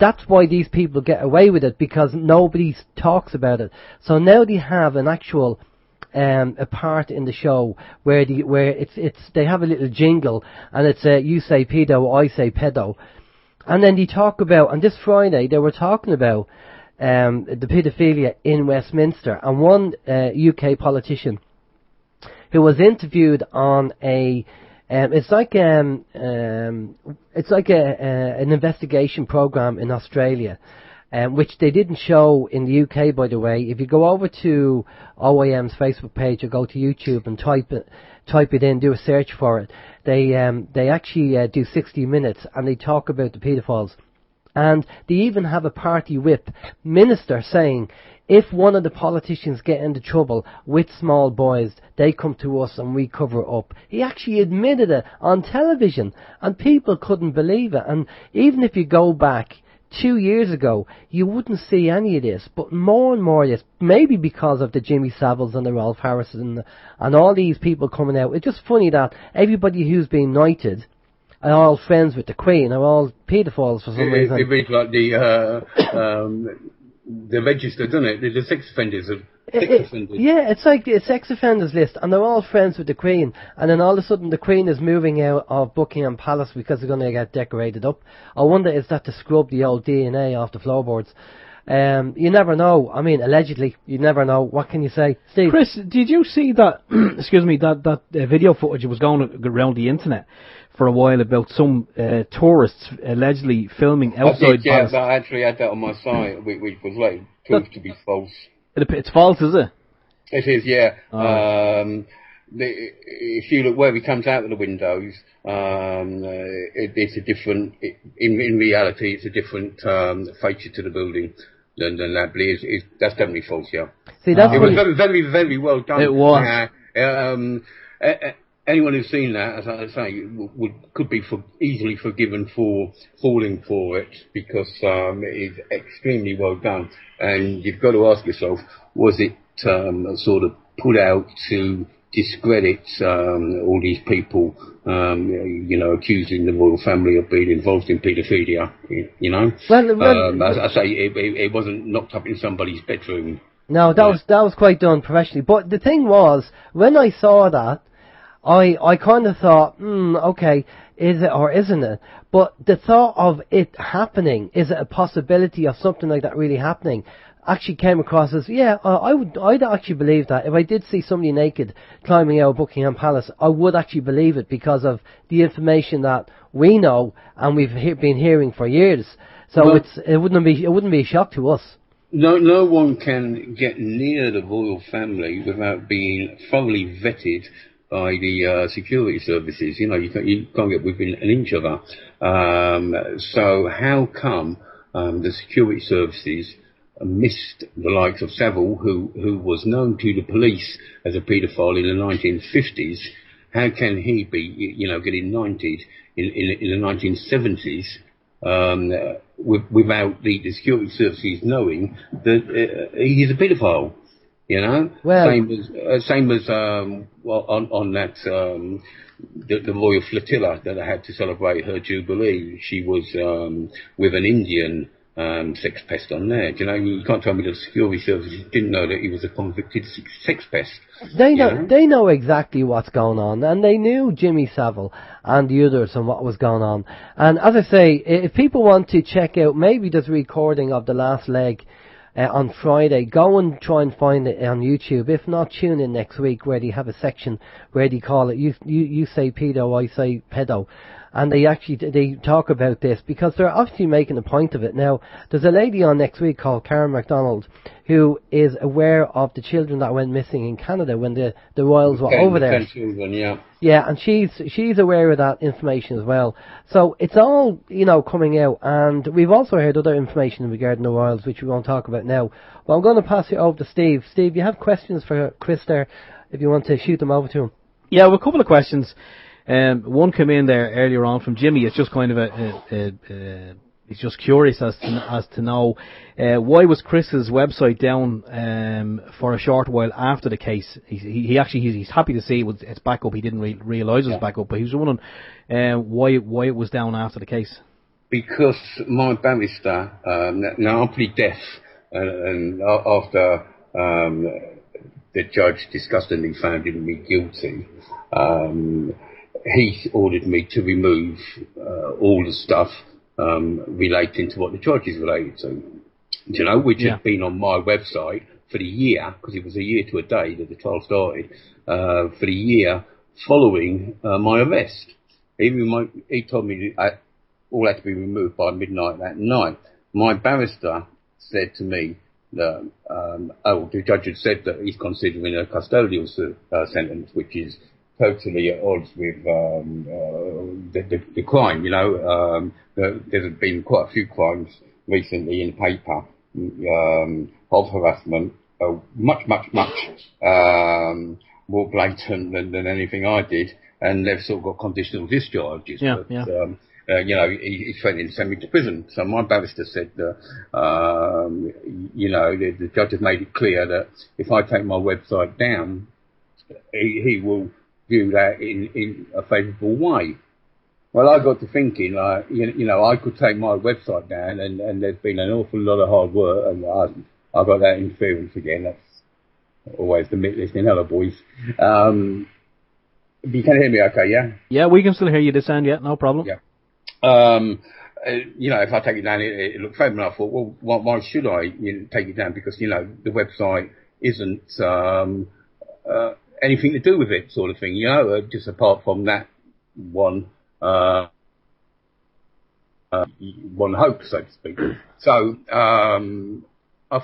that's why these people get away with it, because nobody talks about it. So now they have an actual a part in the show where they have a little jingle, and it's you say pedo, I say pedo. And then they talk about, and this Friday they were talking about the paedophilia in Westminster, and one UK politician who was interviewed on it's like an investigation program in Australia, which they didn't show in the UK, by the way. If you go over to OYM's Facebook page or go to YouTube and type it in, do a search for it, they actually do 60 minutes, and they talk about the paedophiles. And they even have a party whip minister saying, if one of the politicians get into trouble with small boys, they come to us and we cover it up. He actually admitted it on television, and people couldn't believe it. And even if you go back 2 years ago, you wouldn't see any of this, but more and more of this, maybe because of the Jimmy Saviles and the Rolf Harrison and all these people coming out. It's just funny that everybody who's been knighted are all friends with the Queen, are all paedophiles for some reason. It reads like the register, doesn't it? The sex offenders. Yeah, it's like a sex offenders list, and they're all friends with the Queen, and then all of a sudden the Queen is moving out of Buckingham Palace because they're going to get decorated up. I wonder, is that to scrub the old DNA off the floorboards? You never know. I mean, allegedly, you never know. What can you say? Steve? Chris, did you see that, excuse me, that video footage was going around the internet for a while about some tourists allegedly filming outside Palace? Yeah, I actually had that on my site, which was like proved to be false. It's false, is it? It is, yeah. Oh. If you look where he comes out of the windows, it's a different. In reality, it's a different feature to the building than that. But that's definitely false, yeah. See, that's it was very, very, very well done. It was. Anyone who's seen that, as I say, could be easily forgiven for falling for it, because it is extremely well done. And you've got to ask yourself, was it sort of put out to discredit all these people, accusing the royal family of being involved in paedophilia, you know? Well, as I say, it wasn't knocked up in somebody's bedroom. No, that was quite done professionally. But the thing was, when I saw that, I kind of thought, okay, is it or isn't it? But the thought of it happening, is it a possibility of something like that really happening, actually came across as, I'd actually believe that. If I did see somebody naked climbing out of Buckingham Palace, I would actually believe it, because of the information that we know and we've been hearing for years. So it wouldn't be a shock to us. No one can get near the royal family without being thoroughly vetted by the security services. You know, you can't get within an inch of her. So how come the security services missed the likes of Savile, who was known to the police as a paedophile in the 1950s? How can he be, getting knighted in the 1970s without the security services knowing that he's a paedophile. You know, Well, same as on that the Royal Flotilla that I had to celebrate her jubilee. She was with an Indian sex pest on there. Do you know, you can't tell me that the security services didn't know that he was a convicted sex pest. They know exactly what's going on, and they knew Jimmy Savile and the others and what was going on. And as I say, if people want to check out, maybe there's a recording of the last leg on Friday, go and try and find it on YouTube. If not, tune in next week where they have a section where they call it, you say pedo, I say pedo. And they talk about this because they're obviously making a point of it. Now, there's a lady on next week called Karen MacDonald who is aware of the children that went missing in Canada when the royals were over there. 10 children, yeah. Yeah, and she's aware of that information as well. So it's all, coming out. And we've also heard other information regarding the royals, which we won't talk about now. But I'm going to pass it over to Steve. Steve, you have questions for Chris there, if you want to shoot them over to him. Yeah, well, a couple of questions. One came in there earlier on from Jimmy. It's just kind of he's just curious as to know why was Chris's website down for a short while after the case. He's happy to see it's back up. He didn't realise it was back up, but he was wondering why it was down after the case. Because my barrister, now I'm pretty deaf, and after the judge disgustingly found me guilty. He ordered me to remove all the stuff relating to what the charges related to, which had been on my website for the year, because it was a year to a day that the trial started, for the year following my arrest. He told me that all had to be removed by midnight that night. My barrister said to me that, the judge had said that he's considering a custodial sentence, which is totally at odds with the crime. There's been quite a few crimes recently in the paper of harassment, much more blatant than anything I did, and they've sort of got conditional discharges. He's threatening to send me to prison. So my barrister said that, the judge has made it clear that if I take my website down, he will view that in a favourable way. Well, I got to thinking, I could take my website down, and there's been an awful lot of hard work, and I got that interference again. That's always the listening. Hello, boys. You can hear me okay, yeah? Yeah, we can still hear you this end, yeah, no problem. Yeah. If I take it down, it looked favourable. I thought, well, why should I take it down? Because, the website isn't anything to do with it, sort of thing, just apart from that one hope, so to speak. So I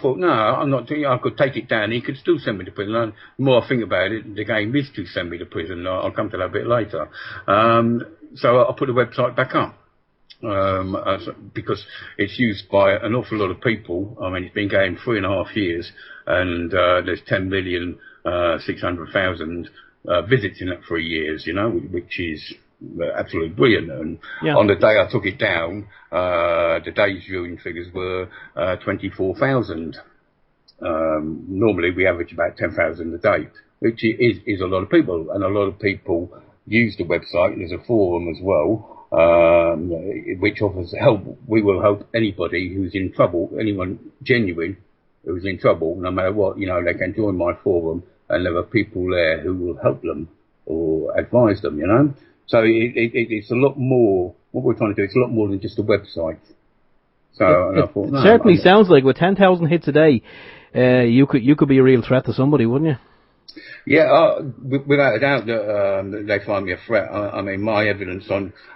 thought, no, I'm not doing it. I could take it down. He could still send me to prison. And the more I think about it, the game is to send me to prison. I'll come to that a bit later. So I put the website back up. Because it's used by an awful lot of people. I mean, it's been going 3.5 years, and there's 10,600,000 visits in that 3 years, which is absolutely brilliant. And on the day I took it down, the day's viewing figures were 24,000. Normally we average about 10,000 a day, which is a lot of people, and a lot of people use the website. There's a forum as well, which offers help. We will help anybody who's in trouble, anyone genuine who's in trouble, no matter what, they can join my forum, and there are people there who will help them or advise them, So it's a lot more, what we're trying to do, it's a lot more than just a website. So I thought, no, certainly sounds like with 10,000 hits a day, you could be a real threat to somebody, wouldn't you? Yeah, without a doubt that they find me a threat. I mean, my evidence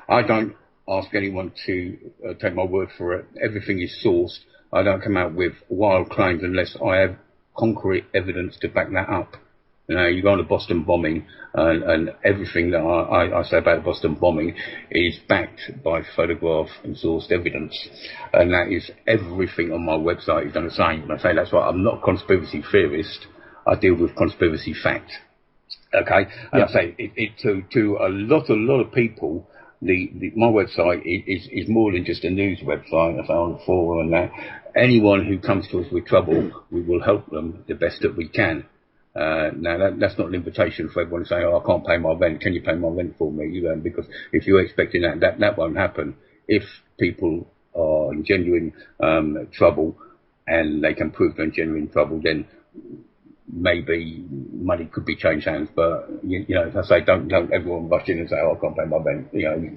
I don't ask anyone to take my word for it. Everything is sourced. I don't come out with wild claims unless I have concrete evidence to back that up. You go on the Boston bombing, and everything that I say about the Boston bombing is backed by photograph and sourced evidence. And that is everything on my website is done the same. And I say that's why I'm not a conspiracy theorist. I deal with conspiracy fact. Okay? And I say it to a lot of people, my website is more than just a news website. I say on the forum and that. Anyone who comes to us with trouble, we will help them the best that we can. Now that's not an invitation for everyone to say, "Oh, I can't pay my rent. Can you pay my rent for me?" Because if you're expecting that won't happen. If people are in genuine trouble and they can prove they're in genuine trouble, then maybe money could be changed hands. But as I say, don't everyone rush in and say, "Oh, I can't pay my rent.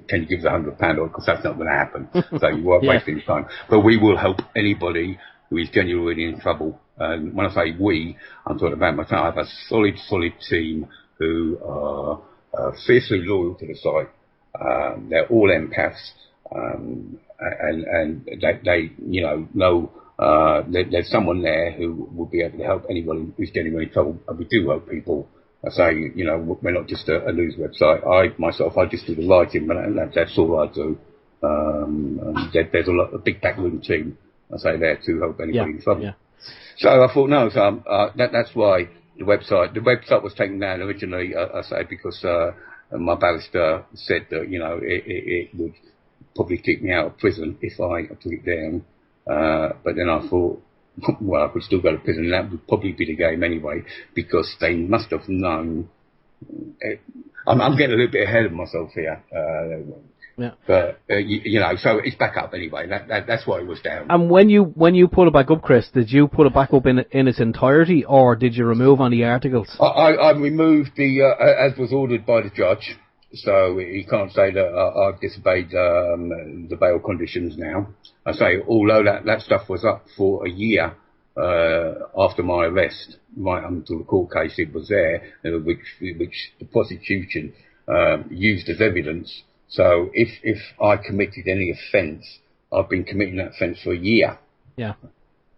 Can you give us £100?" Because that's not going to happen. So you are wasting time. But we will help anybody who is genuinely in trouble. And when I say we, I'm talking about myself. I have a solid team who are fiercely loyal to the site. They're all empaths, and they know there's someone there who will be able to help anybody who's genuinely in trouble. And we do help people. I say, we're not just a news website. I just do the writing, and that's all I do. There's a big backroom team, I say, there to help anybody in trouble. Yeah. So I thought, no, that's why the website was taken down originally, I say, because my barrister said that, it would probably kick me out of prison if I took it down. But then I thought, well, I could still go to prison, and that would probably be the game anyway, because they must have known. I'm getting a little bit ahead of myself here. Yeah. But so it's back up anyway. That's why it was down. And when you put it back up, Chris, did you put it back up in its entirety, or did you remove any articles? I removed as was ordered by the judge. So he can't say that I've disobeyed the bail conditions now. I say, although that stuff was up for a year after my arrest, right until the court case, it was there, which the prosecution used as evidence. So if I committed any offence, I've been committing that offence for a year. Yeah.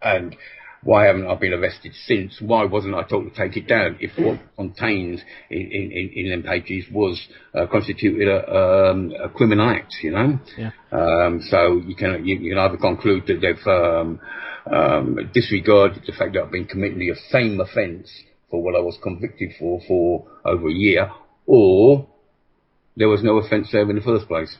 And why haven't I been arrested since? Why wasn't I told to take it down if what contained in them pages was constituted a criminal act, Yeah. So you can either conclude that they've disregarded the fact that I've been committing the same offence for what I was convicted for over a year, or there was no offence there in the first place.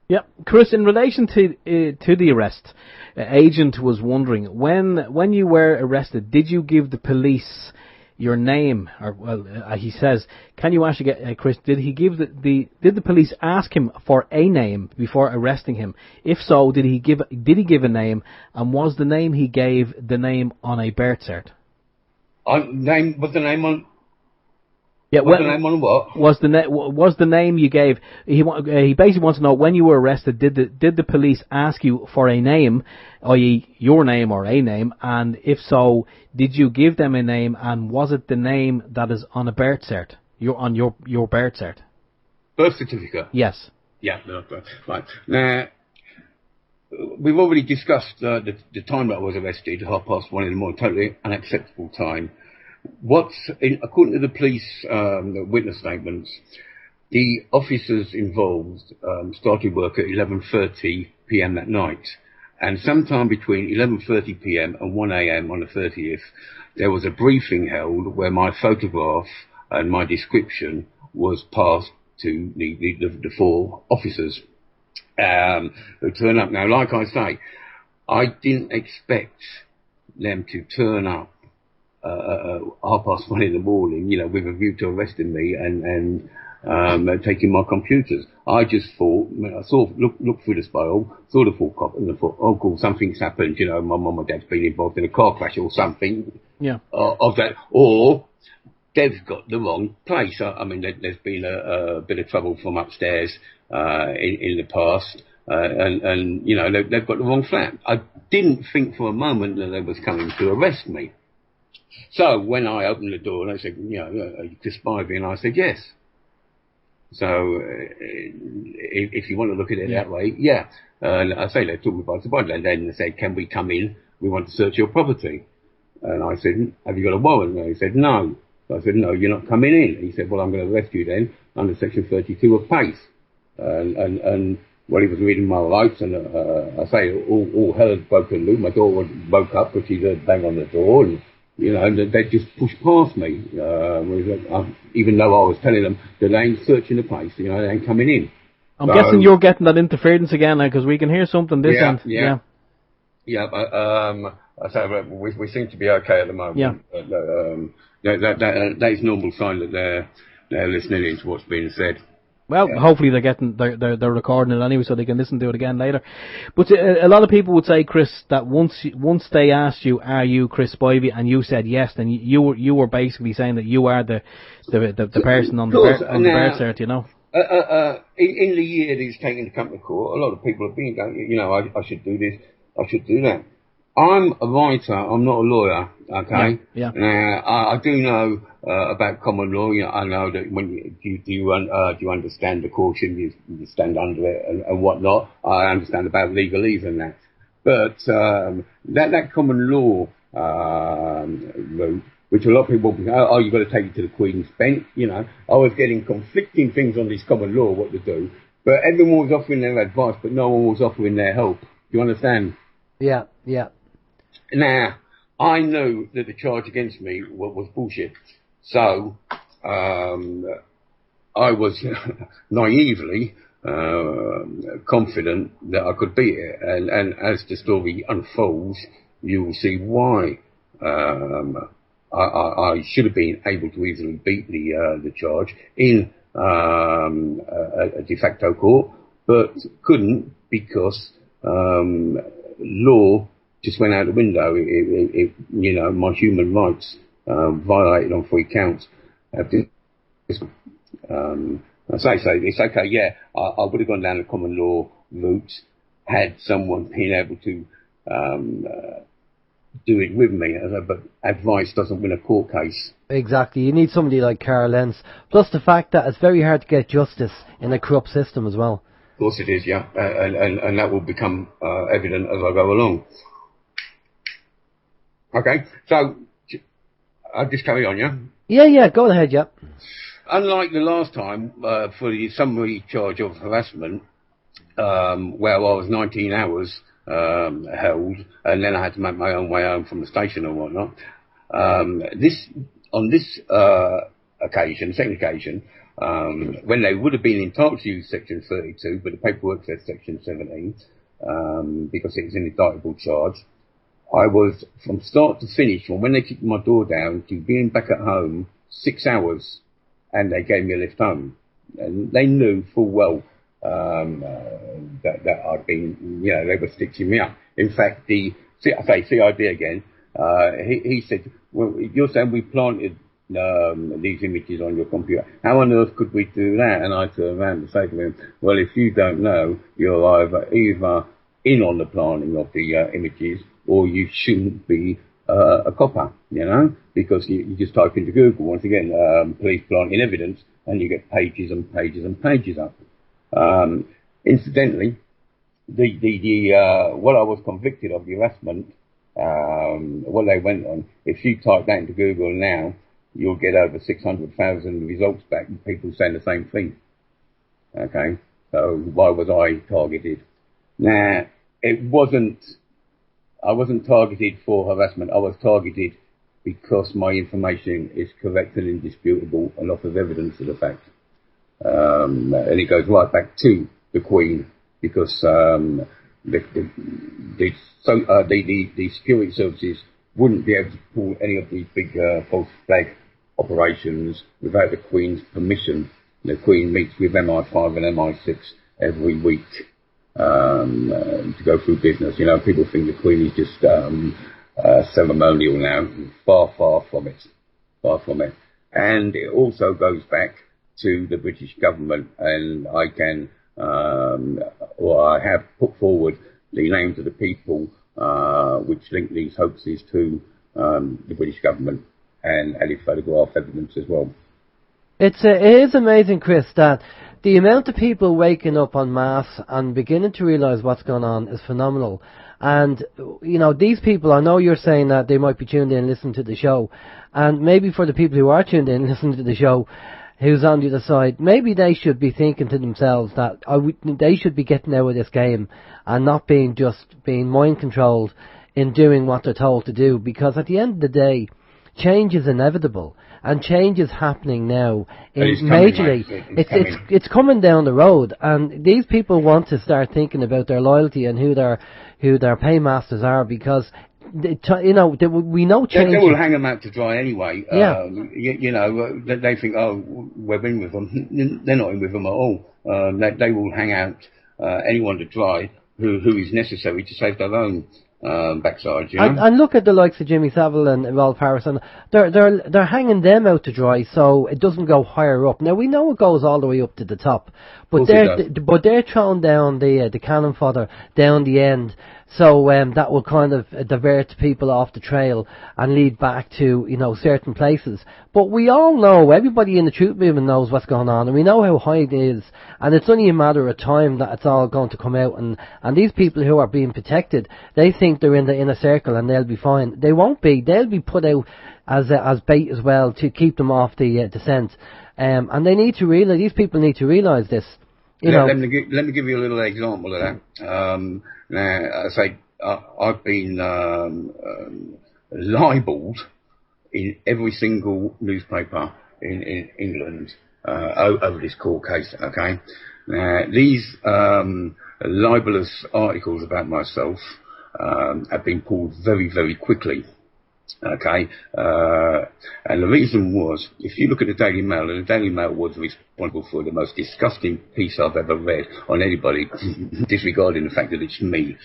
Yeah, Chris, in relation to the arrest, agent was wondering, when you were arrested, did you give the police your name? Or he says, can you actually get Chris? Did he give did the police ask him for a name before arresting him? If so, did he give a name, and was the name he gave the name on a birth cert? Was the name on? Yeah, was the name on what? Was the name you gave? He basically wants to know, when you were arrested, did the police ask you for a name, i.e. your name or a name, and if so, did you give them a name, and was it the name that is on a birth cert? Your birth cert? Birth certificate? Yes. Yeah, no, right. Now, we've already discussed the time that I was arrested, 1:30 in the morning, totally unacceptable time. According to the police witness statements, the officers involved started work at 11:30 p.m. that night, and sometime between 11:30 p.m. and 1 a.m. on the 30th, there was a briefing held where my photograph and my description was passed to the four officers who turned up. Now, like I say, I didn't expect them to turn up 1:30 in the morning, with a view to arresting me and taking my computers. I just thought, I sort of looked through the spiral, saw the full cop, and I thought, oh, cool, something's happened. My mum and dad's been involved in a car crash or something. Yeah. Of that, or they've got the wrong place. I mean, there's been a bit of trouble from upstairs in the past. And they've got the wrong flat. I didn't think for a moment that they was coming to arrest me. So when I opened the door, they said, are you Chris Spivey? And I said, yes. So if you want to look at it that way, yeah. And I say they took me by surprise. And then they said, can we come in? We want to search your property. And I said, have you got a warrant? And he said, no. So I said, no, you're not coming in. And he said, well, I'm going to arrest you then under section 32 of PACE. And well, he was reading my rights, and I say all hell had broken loose. My daughter woke up, but she's bang on the door, and they just pushed past me. Even though I was telling them that they ain't searching the place, they ain't coming in. I'm guessing you're getting that interference again now, because we can hear something this end. Yeah, I say we seem to be okay at the moment. Yeah. That is normal sign that they're listening in to what's being said. Well, hopefully they're recording it anyway, so they can listen to it again later. But a lot of people would say, Chris, that once they asked you, "Are you Chris Spivey?" and you said yes, then you were basically saying that you are the person on the birth cert, you know. In the year that he's taken to company court, a lot of people have been going, you know, I should do this, I should do that. I'm a writer, I'm not a lawyer, okay? Yeah. Now, I do know about common law. You know, I know that when do you understand the caution, you stand under it and whatnot. I understand about legalese and that. But that common law route, which a lot of people will be, you've got to take it to the Queen's bench, you know. I was getting conflicting things on this common law, what to do. But everyone was offering their advice, but no one was offering their help. Do you understand? Yeah. Now, I knew that the charge against me was bullshit. So, I was naively confident that I could beat it. And as the story unfolds, you will see why. I should have been able to easily beat the charge in a de facto court, but couldn't because law just went out the window. It you know, my human rights violated on 3 counts. I say so. It's okay. Yeah, I would have gone down the common law route had someone been able to do it with me. But advice doesn't win a court case. Exactly. You need somebody like Carl Lenz. Plus the fact that it's very hard to get justice in a corrupt system as well. Of course it is, yeah, and that will become evident as I go along. Okay, so I'll just carry on, yeah? Yeah, go ahead, yeah. Unlike the last time, for the summary charge of harassment, where I was 19 hours held, and then I had to make my own way home from the station and whatnot, on this occasion, second occasion, when they would have been entitled to use Section 32, but the paperwork said Section 17, because it was an indictable charge, I was, from start to finish, from when they kicked my door down to being back at home, 6 hours, and they gave me a lift home. And they knew full well that I'd been, you know, they were stitching me up. In fact, CID again, he said, well, you're saying we planted these images on your computer. How on earth could we do that? And I turned around and say to him, well, if you don't know, you're either in on the planting of the images, or you shouldn't be a copper, you know, because you just type into Google, once again, police planting evidence, and you get pages and pages and pages up. Incidentally, what I was convicted of, the harassment, what they went on, if you type that into Google now, you'll get over 600,000 results back, and people saying the same thing. Okay, so why was I targeted? Now, I wasn't targeted for harassment. I was targeted because my information is correct and indisputable and offers evidence of the fact. And it goes right back to the Queen, because the security services wouldn't be able to pull any of these big false flag operations without the Queen's permission. The Queen meets with MI5 and MI6 every week to go through business. You know, people think the Queen is just ceremonial now. Far from it. Far from it. And it also goes back to the British government, and I can, or I have put forward the names of the people which link these hoaxes to the British government, and added photograph evidence as well. It is amazing, Chris, that the amount of people waking up en masse and beginning to realise what's going on is phenomenal. And, you know, these people, I know you're saying that they might be tuned in and listening to the show, and maybe for the people who are tuned in and listening to the show, who's on the other side, maybe they should be thinking to themselves that they should be getting out of this game and not being mind controlled in doing what they're told to do, because at the end of the day, change is inevitable. and change is happening now It's coming, majorly. mate. It's coming down the road, and these people want to start thinking about their loyalty and who their paymasters are, because we know change. They will hang them out to dry anyway. Yeah. They think, oh, we're in with them. They're not in with them at all. They will hang out anyone to dry who is necessary to save their own backside. And look at the likes of Jimmy Savile and Ralph Harrison. They're hanging them out to dry, so it doesn't go higher up. Now we know it goes all the way up to the top, but they're throwing down the cannon fodder down the end. So that will kind of divert people off the trail and lead back to certain places. But we all know, everybody in the truth movement knows what's going on, and we know how high it is. And it's only a matter of time that it's all going to come out. And these people who are being protected, they think they're in the inner circle and they'll be fine. They won't be. They'll be put out as bait as well to keep them off the descent. And they need to realize. These people need to realize this. Let me give you a little example of that. Now, I say I've been libelled in every single newspaper in England over this court case. Okay, now these libellous articles about myself have been pulled very, very quickly. Okay, and the reason was, if you look at the Daily Mail, and the Daily Mail was responsible for the most disgusting piece I've ever read on anybody, disregarding the fact that it's me,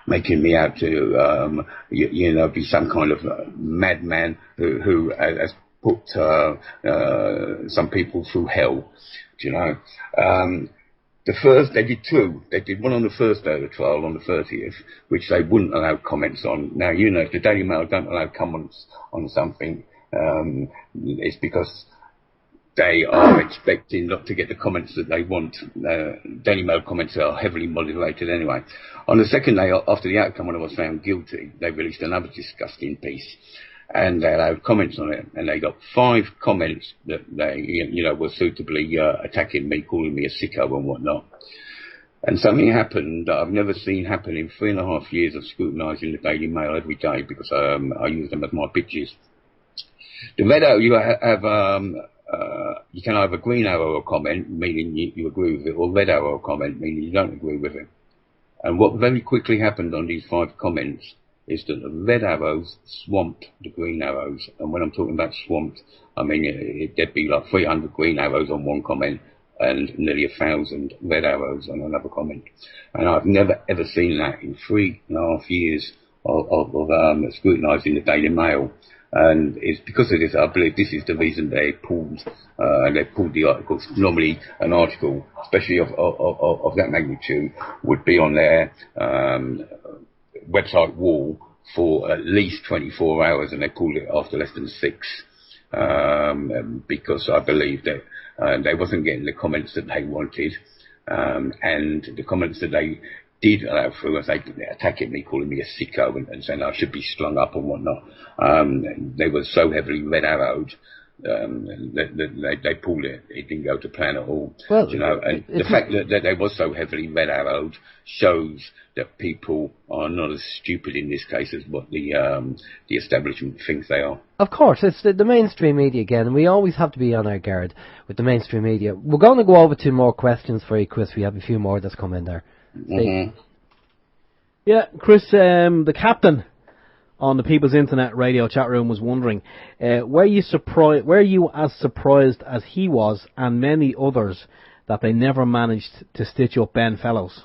making me out to, be some kind of madman who has put some people through hell, They did two. They did one on the first day of the trial, on the 30th, which they wouldn't allow comments on. Now, if the Daily Mail don't allow comments on something, it's because they are expecting not to get the comments that they want. Daily Mail comments are heavily moderated anyway. On the second day, after the outcome, when I was found guilty, they released another disgusting piece. And they allowed comments on it, and they got 5 comments that they, were suitably attacking me, calling me a sicko and whatnot. And something happened that I've never seen happen in 3.5 years of scrutinising the Daily Mail every day, because I use them as my bitches. The red arrow, you can have a green arrow or comment, meaning you agree with it, or red arrow or comment, meaning you don't agree with it. And what very quickly happened on these 5 comments is that the red arrows swamped the green arrows. And when I'm talking about swamped, I mean there'd be like 300 green arrows on one comment and nearly 1,000 red arrows on another comment. And I've never ever seen that in 3.5 years of scrutinising the Daily Mail. And it's because of this, I believe this is the reason they pulled the articles. Normally an article, especially of that magnitude, would be on their website wall for at least 24 hours, and they pulled it after less than 6, because I believe that they wasn't getting the comments that they wanted, and the comments that they did allow through, as they attacking me, calling me a sicko and saying I should be strung up and whatnot, they were so heavily red arrowed they pulled it. It didn't go to plan at all. Well, and the fact that they was so heavily red arrowed shows that people are not as stupid in this case as what the establishment thinks they are. Of course, it's the mainstream media again, and we always have to be on our guard with the mainstream media. We're going to go over to more questions for you, Chris. We have a few more that's come in there. Mm-hmm. Yeah, Chris, the captain on the People's Internet Radio chat room was wondering, were you as surprised as he was and many others that they never managed to stitch up Ben Fellows?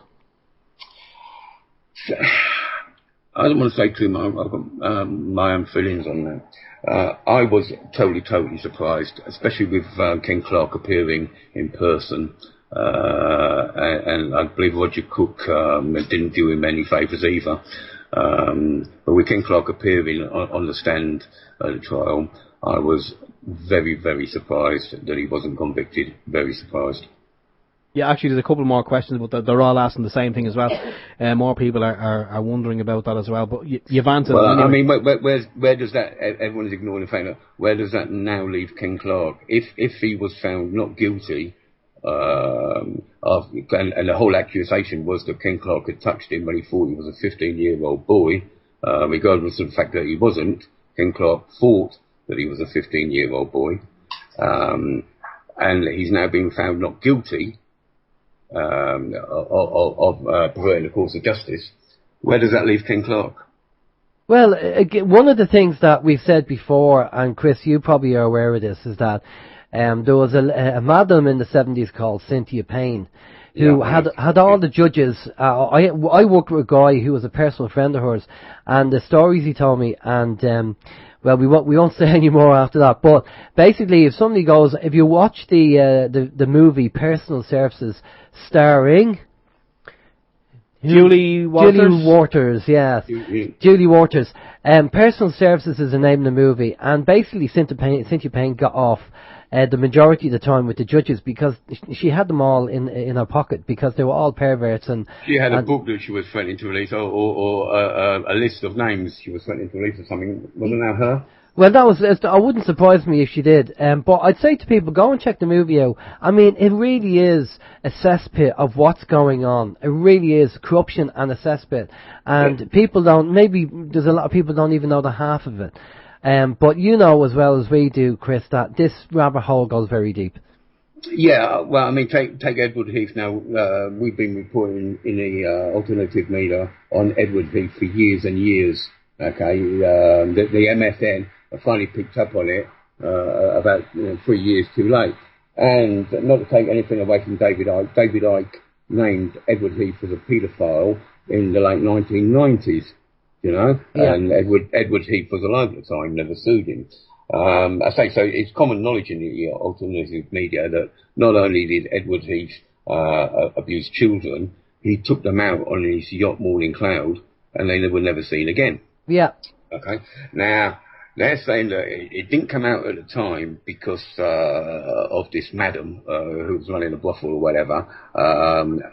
I don't want to say too much. I've got my own feelings on that. I was totally surprised, especially with Ken Clark appearing in person. And I believe Roger Cook didn't do him any favours either. But with Ken Clark appearing on the stand at the trial, I was very surprised that he wasn't convicted. Very surprised. Yeah, actually, there's a couple more questions, but they're all asking the same thing as well. More people are wondering about that as well. But you've answered. Well, anyway. I mean, where does that? Everyone's ignoring the fact that where does that now leave Ken Clark? If he was found not guilty, and the whole accusation was that Ken Clark had touched him when he thought he was a 15-year-old boy, regardless of the fact that he wasn't. Ken Clark thought that he was a 15-year-old boy. And he's now been found not guilty of perverting the course of justice. Where does that leave Ken Clark? Well, again, one of the things that we've said before, and Chris, you probably are aware of this, is that there was a madam in the 70s called Cynthia Payne, who had all the judges. I worked with a guy who was a personal friend of hers, and the stories he told me, and well, we won't say any more after that. But basically, if somebody goes, if you watch the movie Personal Services, starring Julie Waters, yes. Julie Waters. Personal Services is the name of the movie, and basically Cynthia Payne got off the majority of the time with the judges because she had them all in her pocket because they were all perverts. And she had a book that she was threatening to release, or a list of names she was threatening to release or something. Wasn't that her? Well, I wouldn't surprise me if she did. But I'd say to people, go and check the movie out. I mean, it really is a cesspit of what's going on. It really is corruption and a cesspit. And people maybe there's a lot of people don't even know the half of it. But you know as well as we do, Chris, that this rabbit hole goes very deep. Yeah, well, I mean, take Edward Heath now. We've been reporting in the alternative media on Edward Heath for years and years. Okay, the MSN finally picked up on it about 3 years too late. And not to take anything away from David Icke named Edward Heath as a paedophile in the late 1990s. You know, yeah. And Edward Heath was alive at the time, never sued him. I say so. It's common knowledge in the alternative media that not only did Edward Heath abuse children, he took them out on his yacht Morning Cloud, and they were never seen again. Yeah. Okay. Now they're saying that it didn't come out at the time because of this madam who was running a brothel or whatever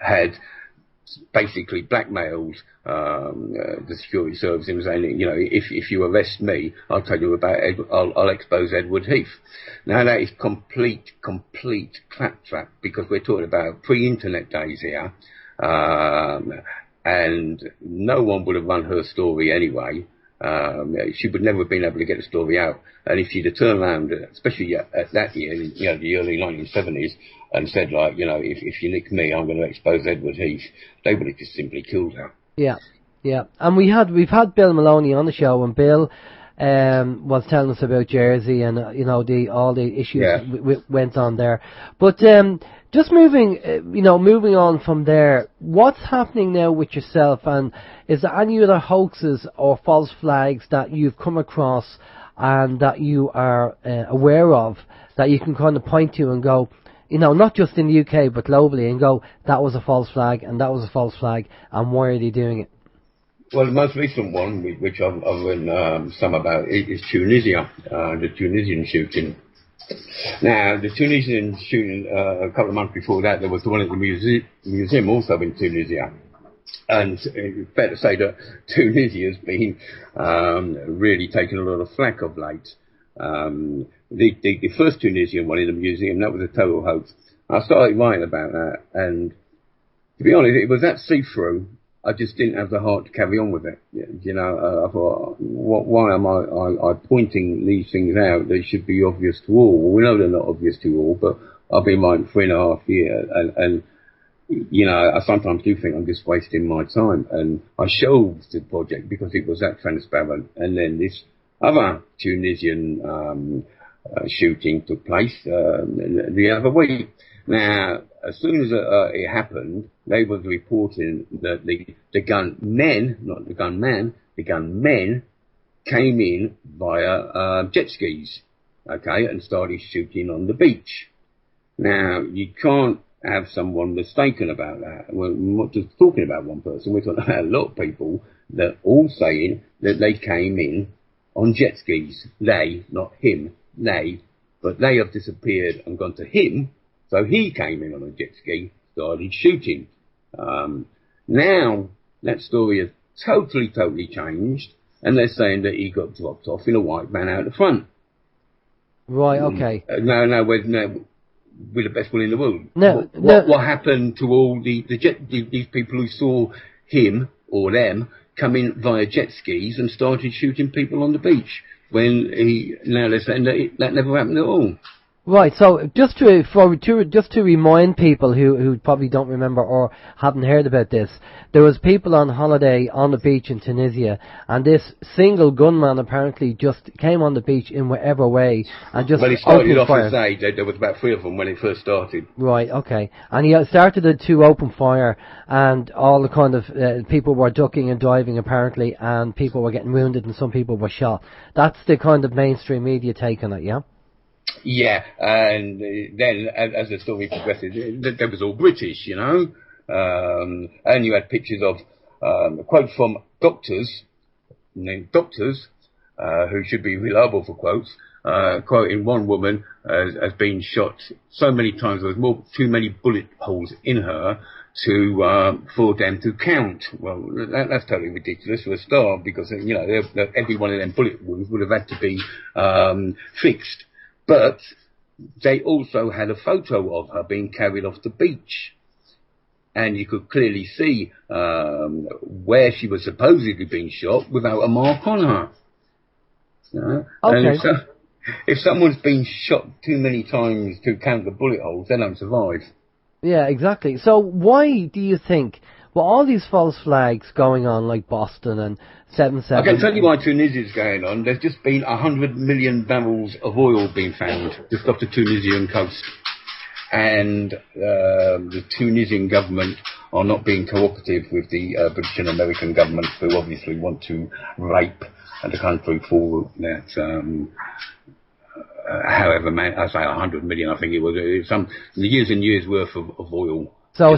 had basically blackmailed the security service and saying, you know, if you arrest me, I'll tell you about I'll expose Edward Heath. Now that is complete claptrap because we're talking about pre-internet days here, and no one would have run her story anyway. She would never have been able to get the story out. And if she'd have turned around, especially at that year, you know, the early 1970s, and said, like, you know, if you nick me, I'm going to expose Edward Heath, they would have just simply killed her. Yeah, yeah. And we've had Bill Maloney on the show, and Bill was telling us about Jersey and, you know, all the issues went on there. But just moving on from there, what's happening now with yourself, and is there any other hoaxes or false flags that you've come across and that you are aware of that you can kind of point to and go, you know, not just in the UK but globally, and go, that was a false flag and that was a false flag, and why are they doing it? Well, the most recent one, which I've written some about, is Tunisia, the Tunisian shooting. Now, the Tunisian shooting, a couple of months before that, there was the one at the museum also in Tunisia. And it's fair to say that Tunisia has been really taking a lot of flack of late. The first Tunisian one in the museum, that was a total hoax. I started writing about that, and to be honest, it was that see-through. I just didn't have the heart to carry on with it. You know, I thought, why am I pointing these things out that should be obvious to all? Well, we know they're not obvious to all, but I've been writing 3.5 years, and you know, I sometimes do think I'm just wasting my time. And I shelved the project because it was that transparent. And then this other Tunisian shooting took place the other week. Now, as soon as it happened, they was reporting that the gunmen, not the gunman, the gunmen came in via jet skis, okay, and started shooting on the beach. Now, you can't have someone mistaken about that. We're not just talking about one person, we're talking about a lot of people that all saying that they came in on jet skis. They, not him, they, but they have disappeared and gone to him. So he came in on a jet ski, started shooting. Now that story has totally changed, and they're saying that he got dropped off in a white van out the front. Right, okay. No, we're the best will in the world. No, what happened to all these people who saw him or them come in via jet skis and started shooting people on the beach? when now they're saying that never happened at all. Right, so just to remind people who probably don't remember or haven't heard about this, there was people on holiday on the beach in Tunisia, and this single gunman apparently just came on the beach in whatever way and just he started opened off fire. and say there was about 3 of them when it first started. Right, okay, and he started it to open fire, and all the kind of people were ducking and diving apparently, and people were getting wounded, and some people were shot. That's the kind of mainstream media take on it, yeah. Yeah, and then as the story progresses, they was all British, you know, and you had pictures of a quote from doctors, named doctors, who should be reliable for quotes, quoting one woman as being shot so many times there was too many bullet holes in her for them to count. Well, that's totally ridiculous for a start, because you know every one of them bullet wounds would have had to be fixed. But they also had a photo of her being carried off the beach, and you could clearly see where she was supposedly being shot without a mark on her. You know? Okay. And if someone's been shot too many times to count the bullet holes, they don't survive. Yeah, exactly. So why do you think, well, all these false flags going on, like Boston and 7/7... I can tell you why Tunisia's going on. There's just been 100 million barrels of oil being found just off the Tunisian coast. And the Tunisian government are not being cooperative with the British and American governments, who obviously want to rape the country for that... however, I say 100 million, I think it was some years and years worth of oil. So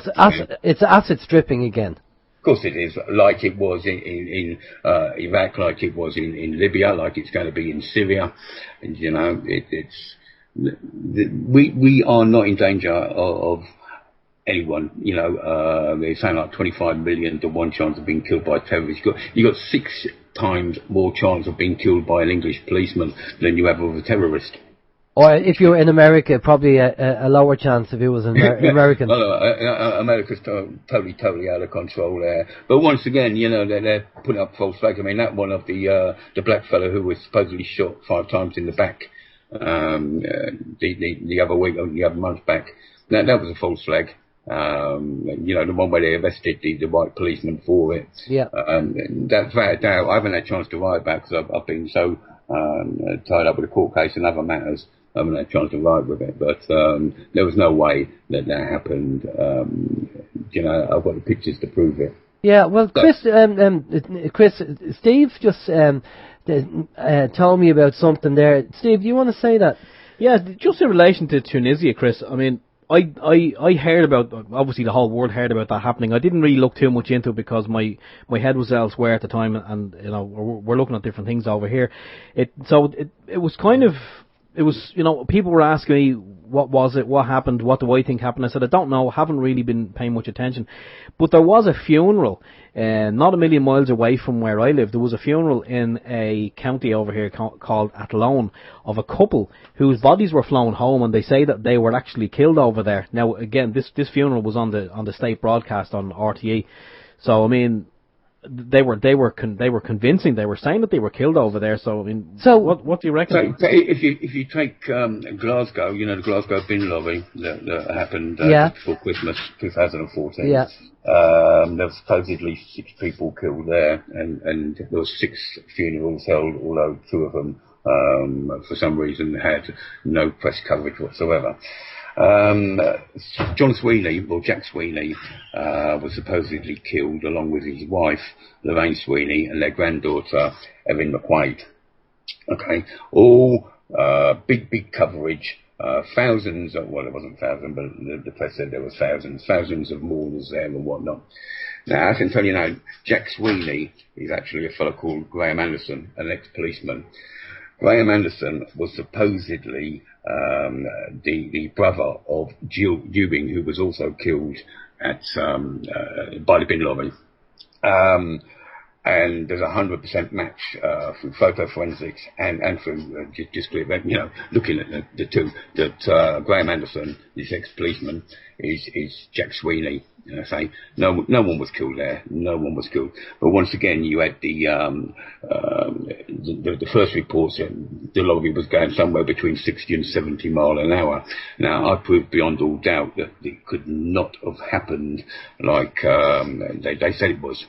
it's asset stripping again. Of course it is, like it was in Iraq, like it was in Libya, like it's going to be in Syria. And, you know, we are not in danger of anyone. You know, they're saying like 25 million to 1 chance of being killed by terrorists. You got 6 times more chance of being killed by an English policeman than you have of a terrorist. Or if you're in America, probably a lower chance if it was an American. America's totally out of control there. But once again, you know, they're putting up false flags. I mean, that one of the black fellow who was supposedly shot 5 times in the back the other week, or the other month back, that was a false flag. You know, the one where they arrested the white policeman for it. Yeah. That's without doubt. I haven't had a chance to write back because I've been so tied up with a court case and other matters. I haven't had a chance to write with it, but there was no way that happened. You know, I've got the pictures to prove it. Yeah, well, Chris, Steve just told me about something there. Steve, do you want to say that? Yeah, just in relation to Tunisia, Chris, I mean, I heard about, obviously the whole world heard about that happening. I didn't really look too much into it because my head was elsewhere at the time, and you know, we're looking at different things over here. It was kind of, it was, you know, people were asking me, what was it, what happened, what do I think happened? I said, I don't know, haven't really been paying much attention. But there was a funeral, not a million miles away from where I live. There was a funeral in a county over here called Athlone of a couple whose bodies were flown home, and they say that they were actually killed over there. Now, again, this funeral was on the state broadcast on RTE. So, I mean, they were convincing. They were saying that they were killed over there. So I mean, so what do you reckon? So if you take Glasgow, you know, the Glasgow bin lobby that happened before Christmas 2014. Yeah. There was supposedly 6 people killed there, and there was 6 funerals held, although 2 of them for some reason had no press coverage whatsoever. John Sweeney, or Jack Sweeney, was supposedly killed along with his wife, Lorraine Sweeney, and their granddaughter, Erin McQuaid. Okay, all big coverage, thousands of, well, it wasn't thousands, but the press said there were thousands of mourners there and whatnot. Now, I can tell you now, Jack Sweeney is actually a fellow called Graham Anderson, an ex-policeman. Graham Anderson was supposedly the brother of Jill Ewing, who was also killed at by the bin lobby. And there's 100% match through photo forensics and through just you know, looking at the two, that Graham Anderson, this ex-policeman, is Jack Sweeney, I say no one was killed there. No one was killed. But once again, you had the first reports that the lorry was going somewhere between 60 and 70 mile an hour. Now, I proved beyond all doubt that it could not have happened like they said it was.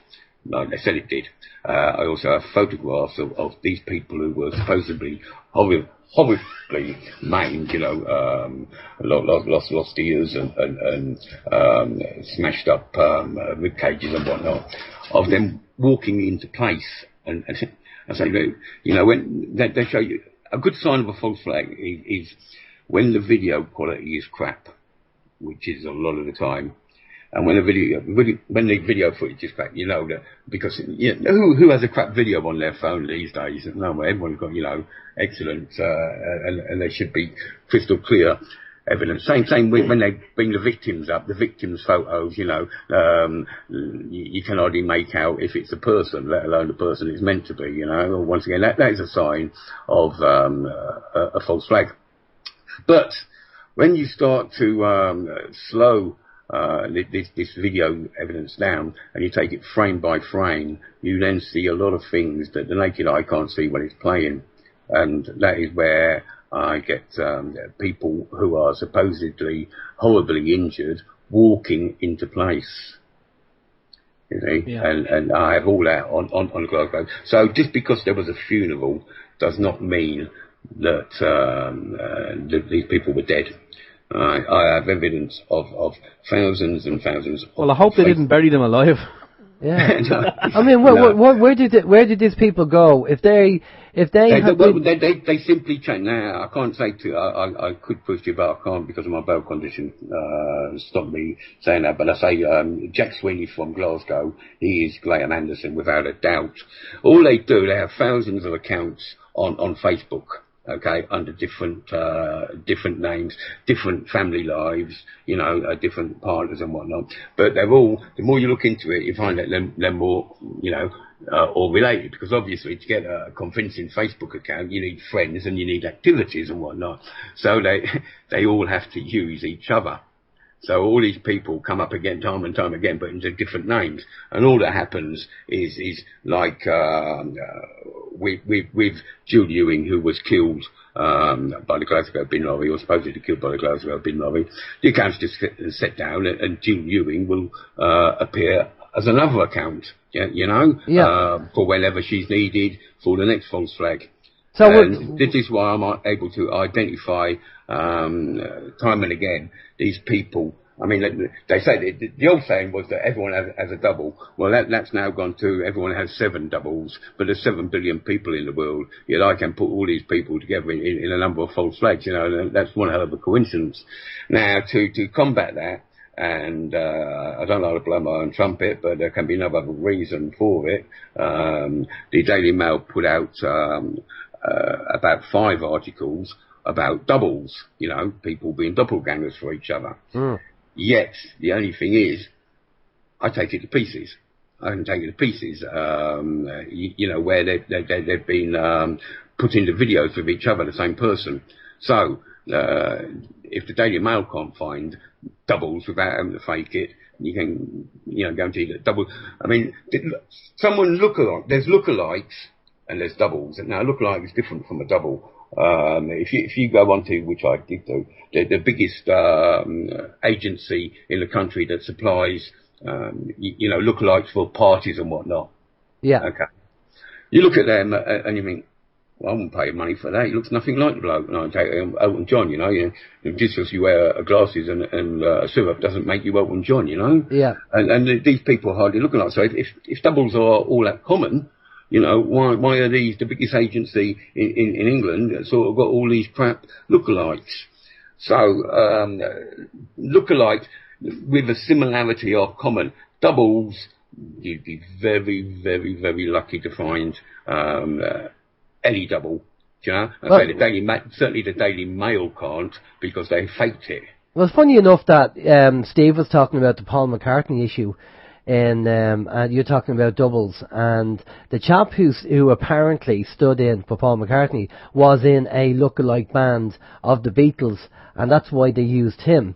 Like they said it did. I also have photographs of these people who were supposedly horribly maimed, lost ears and smashed up rib cages and whatnot, of them walking into place. And I say, when they show you, a good sign of a false flag is when the video quality is crap, which is a lot of the time. And when the video footage is crap, that, because who has a crap video on their phone these days? No, everyone's got excellent, and they should be crystal clear evidence. Same when they bring the victims up, the victims' photos. You can hardly make out if it's a person, let alone the person it's meant to be. Once again, that is a sign of a false flag. But when you start to slow this video evidence down, and you take it frame by frame, you then see a lot of things that the naked eye can't see when it's playing, and that is where I get people who are supposedly horribly injured walking into place. You see, yeah. And I have all that on Glasgow. So just because there was a funeral does not mean that these people were dead. I have evidence of thousands and thousands. Well, I hope they didn't bury them alive. Yeah. I mean, where did these people go? If they simply change. Now, I can't say I could push you, but I can't because of my bail condition. Stop me saying that. But I say Jack Sweeney from Glasgow. He is Graham Anderson without a doubt. All they do, they have thousands of accounts on Facebook. Okay, under different names, different family lives, different partners and whatnot. But they're all, the more you look into it, you find that they're more, all related. Because obviously to get a convincing Facebook account, you need friends and you need activities and whatnot. So they all have to use each other. So all these people come up again, time and time again, but into different names. And all that happens is like, with Jude Ewing, who was killed, by the Glasgow bin lorry, or supposedly killed by the Glasgow bin lorry. The account's just set down, and Jude Ewing will, appear as another account, for whenever she's needed for the next false flag. So this is why I'm able to identify, time and again, these people. I mean, they say the old saying was that everyone has a double. Well, that's now gone to everyone has 7 doubles, but there's 7 billion people in the world. Yet I can put all these people together in a number of false flags. That's one hell of a coincidence. Now, to combat that, and I don't like to blow my own trumpet, but there can be no other reason for it. The Daily Mail put out about 5 articles about doubles, people being doppelgangers for each other. Mm. Yet, the only thing is, I take it to pieces. I can take it to pieces, where they've been put into videos with each other, the same person. So, if the Daily Mail can't find doubles without having to fake it, you can, guarantee that double. I mean, there's lookalikes and there's doubles. Now, a lookalike is different from a double. If you go on to, which I did do, the biggest agency in the country that supplies, lookalikes for parties and whatnot. Yeah. Okay. You look at them and you think, well, I wouldn't pay money for that. He looks nothing like the bloke. And I take Elton John, just because you wear glasses and a syrup doesn't make you Elton John, Yeah. And these people hardly look alike. So if doubles are all that common, why are these the biggest agency in England that sort of got all these crap lookalikes? So, lookalikes with a similarity are common. Doubles, you'd be very, very, very lucky to find, any double. Certainly the Daily Mail can't, because they faked it. Well, it's funny enough that, Steve was talking about the Paul McCartney issue. And you're talking about doubles, and the chap who apparently stood in for Paul McCartney was in a lookalike band of the Beatles, and that's why they used him.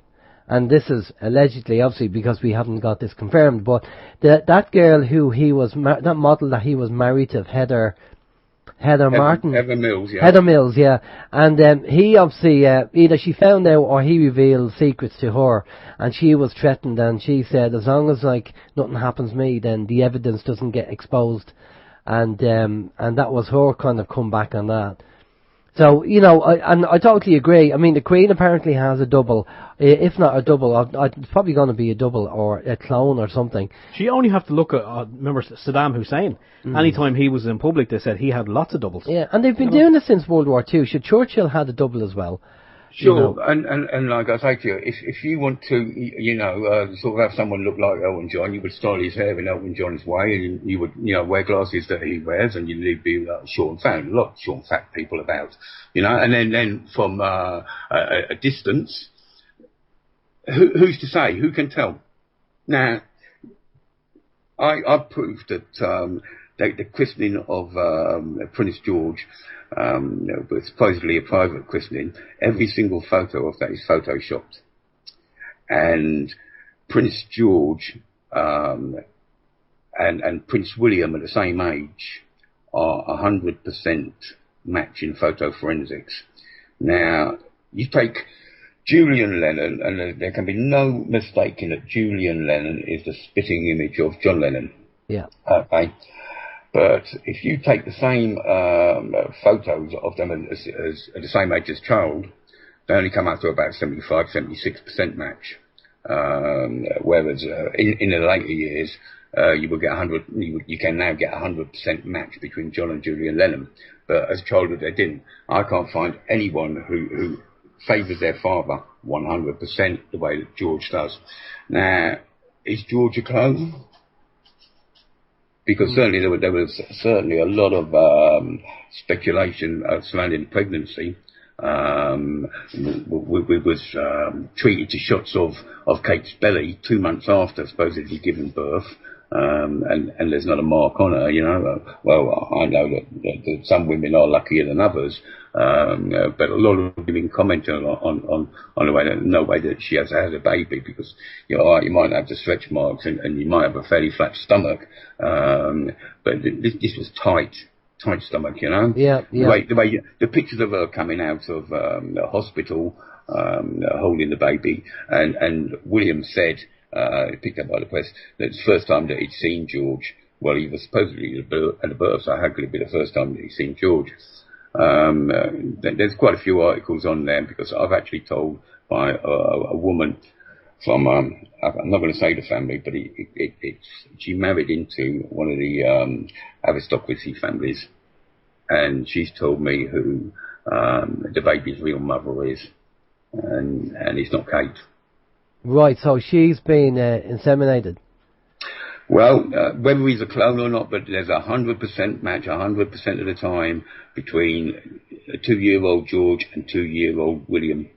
and this is allegedly, obviously, because we haven't got this confirmed, but that girl who he was, that model that he was married to, Heather Martin. Heather Mills, yeah. Heather Mills, yeah. And he obviously, either she found out or he revealed secrets to her, and she was threatened, and she said, as long as, like, nothing happens to me, then the evidence doesn't get exposed. And that was her kind of comeback on that. So, you know, I totally agree. I mean, the Queen apparently has a double. If not a double, it's probably going to be a double or a clone or something. You only have to look at, remember Saddam Hussein? Anytime he was in public, they said he had lots of doubles. Yeah, and they've been doing this since World War II. Churchill had a double as well. Sure, you know. and like I say to you, if you want to, you know, sort of have someone look like Elton John, you would style his hair in Elton John's way, and you would, you know, wear glasses that he wears, and you'd be short and fat. A lot of short and fat people about, you know, and then from a distance, who's to say? Who can tell? Now, I've proved that the christening of Prince George was supposedly a private christening. Every single photo of that is photoshopped. And Prince George and Prince William at the same age are 100% match in photo forensics. Now, you take Julian Lennon, and there can be no mistaking that Julian Lennon is the spitting image of John Lennon. Yeah. Okay. But if you take the same photos of them as at the same age as child, they only come out to about 75-76% match. Whereas in the later years, you will get 100. You can now get 100% match between John and Julian Lennon. But as a childhood, they didn't. I can't find anyone who favours their father 100% the way that George does. Now, is George a clone? Because certainly there was certainly a lot of speculation surrounding pregnancy. We was treated to shots of Kate's belly 2 months after supposedly giving birth, and there's not a mark on her, you know. Well, I know that some women are luckier than others, but a lot of women comment on the way that no way that she has a baby, because you know, you might have the stretch marks and you might have a fairly flat stomach, but this was tight stomach, you know. Yeah. The pictures of her coming out of the hospital, holding the baby, and William said, picked up by the press, that it's the first time that he'd seen George. Well, he was supposedly at the birth, so how could it be the first time that he'd seen George? There's quite a few articles on there, because I've actually told by a woman from, I'm not going to say the family, but she married into one of the aristocracy families, and she's told me who the baby's real mother is, and it's not Kate. Right, so she's been inseminated. Well, whether he's a clone or not, but there's 100% match 100% of the time between a 2-year-old George and 2-year-old William.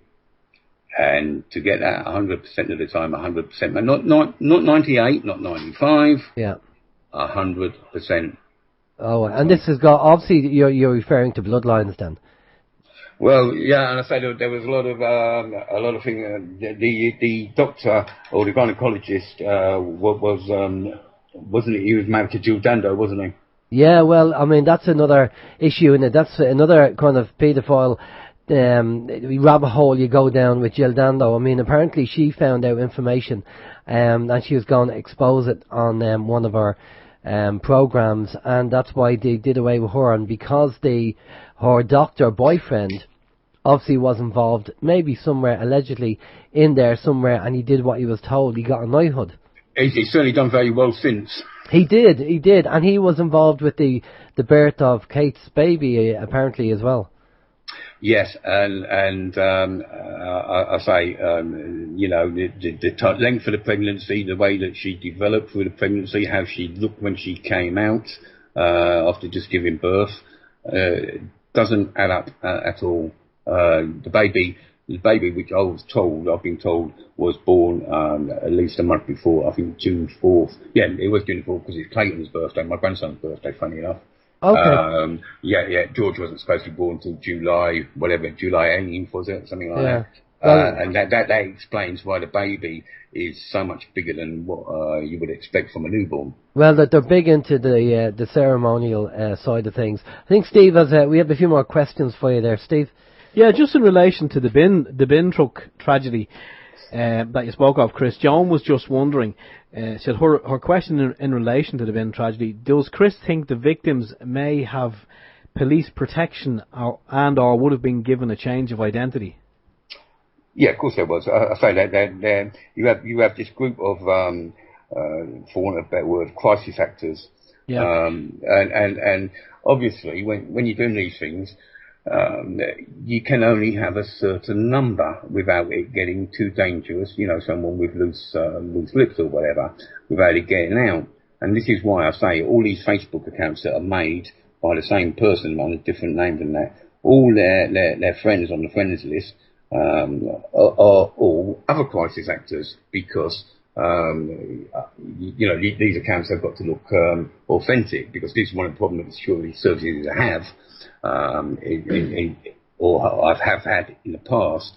And to get that 100% of the time, 100%, not 98, not 95, yeah, 100%. Oh, and this has got, obviously you're referring to bloodlines then. Well, yeah, and I say there was a lot of things. The doctor or the gynecologist wasn't he? He was married to Jill Dando, wasn't he? Yeah, well, I mean that's another issue, and that's another kind of paedophile rabbit hole you go down with Jill Dando. I mean, apparently she found out information, and she was going to expose it on one of her programs, and that's why they did away with her. And because her doctor boyfriend obviously was involved, maybe somewhere allegedly in there somewhere, and he did what he was told, he got a knighthood. He's certainly done very well since. He did, and he was involved with the birth of Kate's baby apparently as well. Yes, and I say, you know, the length of the pregnancy, the way that she developed through the pregnancy, how she looked when she came out after just giving birth, doesn't add up at all. The baby, which I've been told, was born at least a month before. I think June 4th. Yeah, it was June 4th because it's Clayton's birthday, my grandson's birthday. Funny enough. Okay. Yeah. George wasn't supposed to be born until July 18th, was it? Something like that. And that explains why the baby is so much bigger than what you would expect from a newborn. Well, that they're big into the ceremonial side of things. I think, Steve, we have a few more questions for you there, Steve. Yeah, just in relation to the bin truck tragedy that you spoke of, Chris, Joan was just wondering, said her question in relation to the bin tragedy, does Chris think the victims may have police protection or would have been given a change of identity? Yeah, of course there was. I say that you have this group of, for want of a better word, crisis actors. Yeah. And obviously when you're doing these things, you can only have a certain number without it getting too dangerous. You know, someone with loose lips or whatever, without it getting out. And this is why I say all these Facebook accounts that are made by the same person under different names and that, all their friends on the friends list are all other crisis actors, because you know, these accounts have got to look authentic, because this is one of the problems that surely services have, or have had in the past,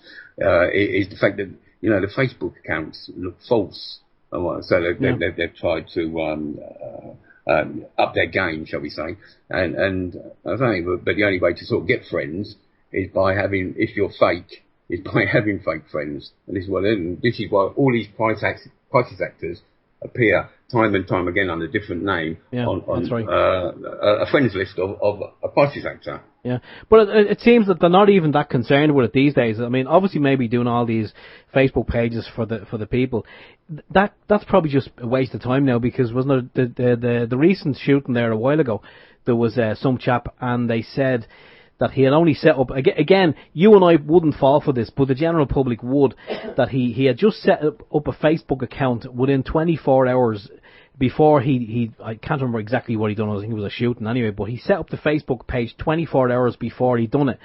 is the fact that, you know, the Facebook accounts look false. So they've tried to up their game, shall we say, and I think, but the only way to sort of get friends is by having, if you're fake, is by having fake friends. And this is why all these crisis actors appear time and time again under a different name on that's right. A friends list of a crisis actor. Yeah, but it seems that they're not even that concerned with it these days. I mean, obviously, maybe doing all these Facebook pages for the people, that's probably just a waste of time now, because wasn't there the recent shooting there a while ago? There was some chap, and they said that he had only set up, again, you and I wouldn't fall for this, but the general public would, that he had just set up a Facebook account within 24 hours before I can't remember exactly what he'd done. I think it was a shooting anyway, but he set up the Facebook page 24 hours before he'd done it,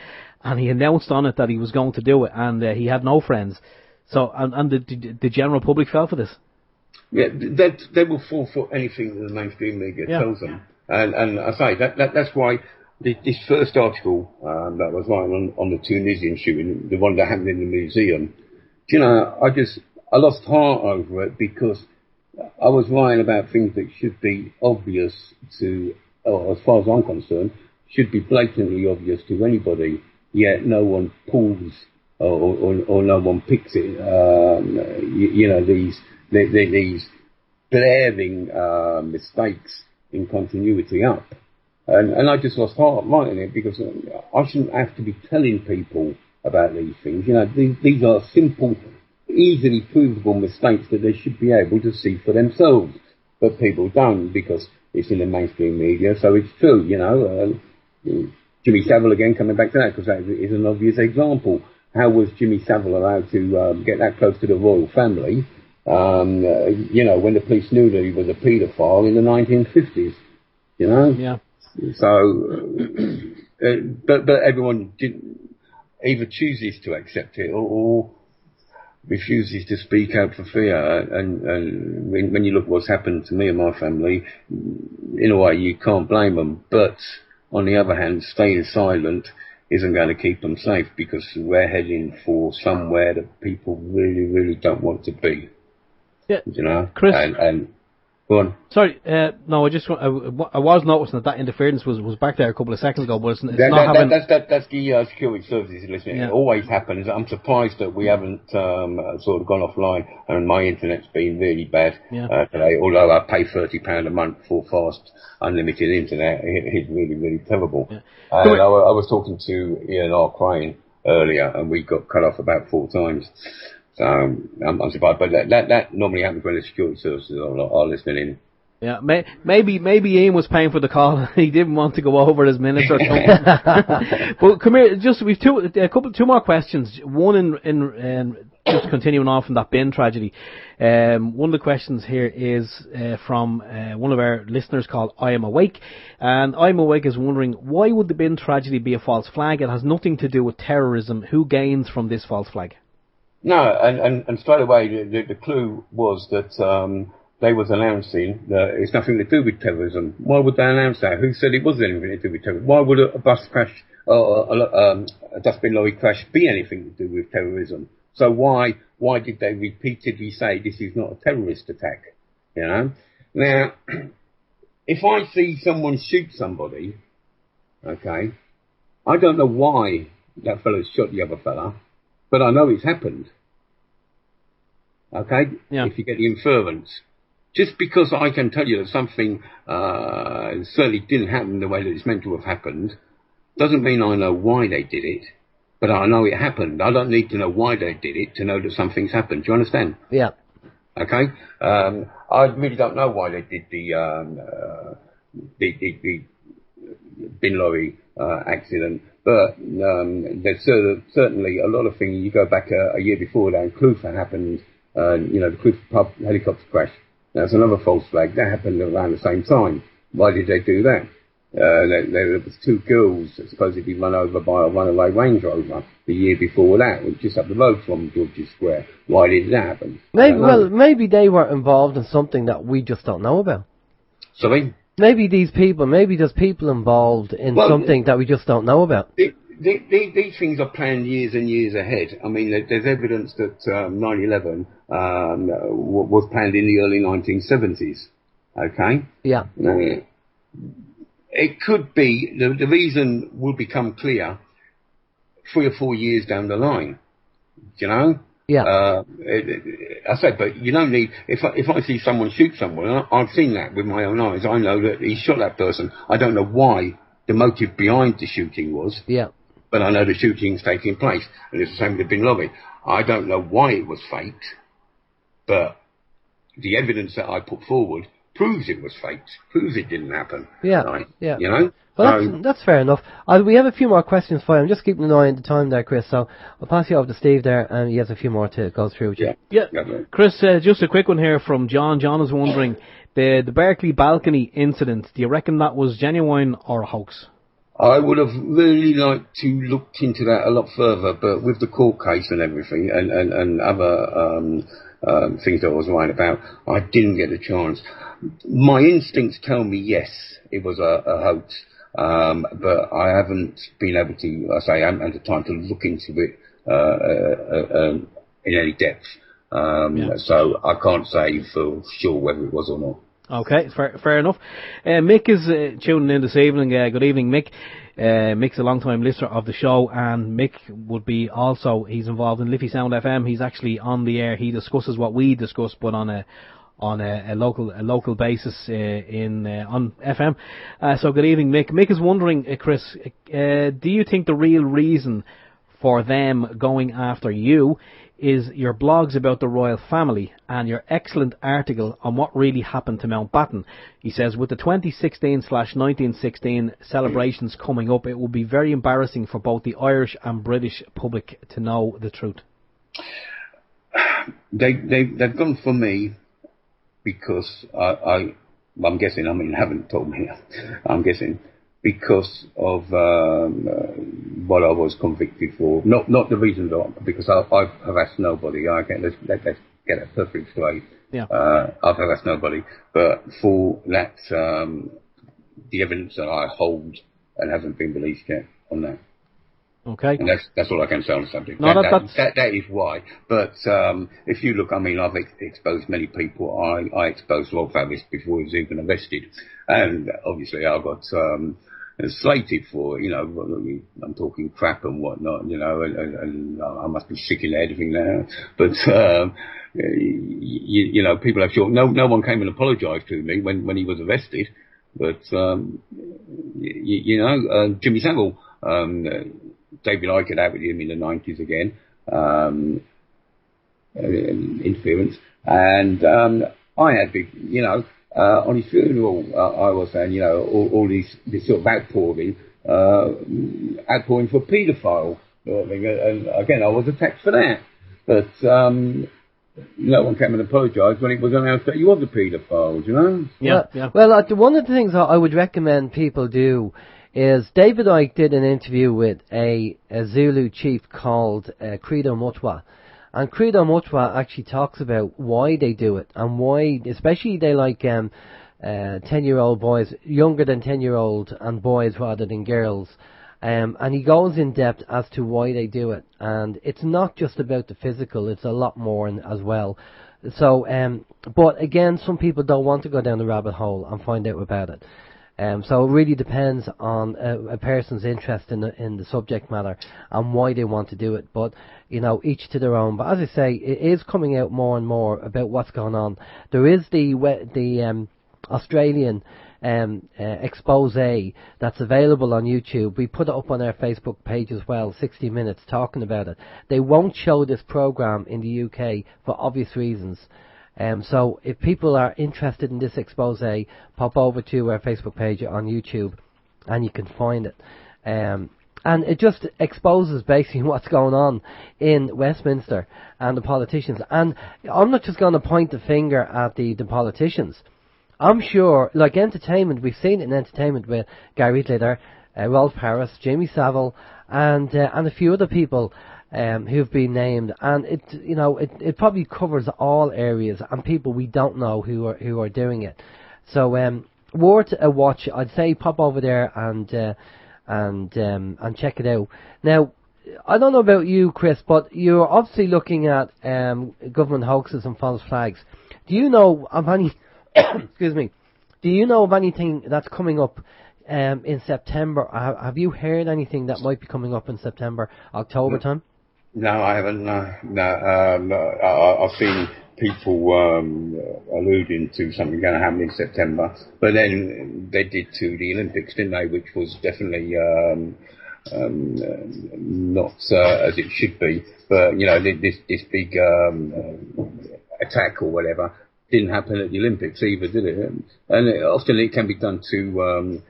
and he announced on it that he was going to do it, and he had no friends. So, and the general public fell for this. Yeah, they will fall for anything that the mainstream media tells them. And I say, that's why this first article that was writing on the Tunisian shooting, the one that happened in the museum, you know, I lost heart over it, because I was writing about things that should be obvious to, or as far as I'm concerned, should be blatantly obvious to anybody, yet no one pulls or no one picks it. You know, these blaring mistakes in continuity up. And I just lost heart writing it, because I shouldn't have to be telling people about these things. You know, these are simple, easily provable mistakes that they should be able to see for themselves. But people don't, because it's in the mainstream media, so it's true, you know. Jimmy Savile, again, coming back to that, because that is an obvious example. How was Jimmy Savile allowed to get that close to the royal family, you know, when the police knew that he was a paedophile in the 1950s, you know? Yeah. So, but everyone either chooses to accept it or refuses to speak out for fear. And when you look what's happened to me and my family, in a way you can't blame them. But on the other hand, staying silent isn't going to keep them safe, because we're heading for somewhere that people really, really don't want to be. Yeah, you know, Chris. And go on. Sorry, no, I was noticing that interference was back there a couple of seconds ago, but it's not happening. That's the security services listening. Yeah. It always happens. I'm surprised that we haven't sort of gone offline, and my internet's been really bad today. Although I pay £30 a month for fast unlimited internet, it's really, really terrible. Yeah. I was talking to Ian R. Crane earlier, and we got cut off about 4 times. So I'm surprised, but that normally happens when the security services are listening in. Yeah, maybe Ian was paying for the call. He didn't want to go over his minutes or something. But come here, we've two more questions. One in just continuing on from that bin tragedy. One of the questions here is from one of our listeners called I Am Awake, and I Am Awake is wondering, why would the bin tragedy be a false flag? It has nothing to do with terrorism. Who gains from this false flag? No, and straight away the clue was that they was announcing that it's nothing to do with terrorism. Why would they announce that? Who said it was anything to do with terrorism? Why would a bus crash or a dustbin lorry crash be anything to do with terrorism? So why did they repeatedly say this is not a terrorist attack? You know? Now, if I see someone shoot somebody, okay, I don't know why that fellow shot the other fella, but I know it's happened. Okay? Yeah. If you get the inference. Just because I can tell you that something certainly didn't happen the way that it's meant to have happened, doesn't mean I know why they did it, but I know it happened. I don't need to know why they did it to know that something's happened. Do you understand? Yeah. Okay? I really don't know why they did the bin lorry accident, but there's certainly a lot of things. You go back a year before that, and Clutha happened, the Clutha helicopter crash. That's another false flag. That happened around the same time. Why did they do that? There was 2 girls supposedly run over by a runaway Range Rover the year before that, just up the road from George's Square. Why did that happen? Maybe they were involved in something that we just don't know about. Sorry? Maybe there's people involved in something that we just don't know about. These things are planned years and years ahead. I mean, there's evidence that 9/11 was planned in the early 1970s. Okay? Yeah. It could be, the reason will become clear 3 or 4 years down the line. You know? Yeah. I said, but you don't need, if I see someone shoot someone, I've seen that with my own eyes, I know that he shot that person. I don't know why the motive behind the shooting was. Yeah. But I know the shooting's taking place. And it's the same with the bin lorry. I don't know why it was faked, but the evidence that I put forward proves it was faked, proves it didn't happen. Yeah, right? yeah. You know? Well, that's fair enough. We have a few more questions for you. I'm just keeping an eye on the time there, Chris, so I'll pass you over to Steve there, and he has a few more to go through with you. Yeah. Chris, just a quick one here from John. John is wondering, the Berkeley balcony incident, do you reckon that was genuine or a hoax? I would have really liked to look into that a lot further, but with the court case and everything, and other things that I was writing about, I didn't get a chance. My instincts tell me yes, it was a hoax, but I haven't been able to, I haven't had the time to look into it in any depth. So I can't say for sure whether it was or not. Okay, fair enough. Mick is tuning in this evening. Good evening, Mick. Mick's a long-time listener of the show, and Mick would be also, he's involved in Liffey Sound FM. He's actually on the air. He discusses what we discuss, but on a local basis on FM. So good evening, Mick. Mick is wondering, Chris, do you think the real reason for them going after you is your blogs about the royal family and your excellent article on what really happened to Mountbatten? He says, with the 2016/1916 celebrations coming up, it will be very embarrassing for both the Irish and British public to know the truth. They've gone for me because I'm guessing, I mean, haven't told me, I'm guessing, because of what I was convicted for. Not the reason, because I've harassed nobody. Let's get it perfectly straight. Yeah. I've harassed nobody, but for that, the evidence that I hold and hasn't been released yet on that. Okay. And that's all I can say on the subject. No, that is why. But if you look, I mean, I've exposed many people. I exposed Rob Favis before he was even arrested, and obviously I got slated for, I'm talking crap and whatnot, and I must be sick in the head of it now. But people have short. No one came and apologised to me when he was arrested. But Jimmy Savile. David I could have with him in the 90s again, interference, and I had big, on his funeral, I was saying, all this sort of outpouring for paedophile, and again, I was attacked for that, but no one came and apologised when it was announced that he was a paedophile, Yeah. Well, one of the things I would recommend people do is David Icke did an interview with a Zulu chief called Credo Mutwa. And Credo Mutwa actually talks about why they do it and why, especially they like 10-year-old boys, younger than 10-year-old and boys rather than girls. And he goes in depth as to why they do it. And it's not just about the physical, it's a lot more as well. So, but again, some people don't want to go down the rabbit hole and find out about it. So it really depends on a person's interest in the subject matter and why they want to do it. But, you know, each to their own. But as I say, it is coming out more and more about what's going on. There is the Australian expose that's available on YouTube. We put it up on our Facebook page as well, 60 Minutes, talking about it. They won't show this program in the UK for obvious reasons. So if people are interested in this expose, pop over to our Facebook page on YouTube and you can find it. And it just exposes basically what's going on in Westminster and the politicians. And I'm not just going to point the finger at the politicians. I'm sure, like entertainment, we've seen it in entertainment with Gary Glitter, Rolf Harris, Jamie Savile, and a few other people who've been named. And it probably covers all areas and people we don't know who are doing it. So worth a watch. I'd say pop over there and check it out. Now, I don't know about you, Chris, but you're obviously looking at government hoaxes and false flags. Do you know of any? Excuse me. Do you know of anything that's coming up in September? Have you heard anything that might be coming up in September, October time? No, I haven't. I've seen people alluding to something going to happen in September, but then they did to the Olympics, didn't they? Which was definitely not as it should be. But you know, this big attack or whatever didn't happen at the Olympics either, did it? And often it can be done to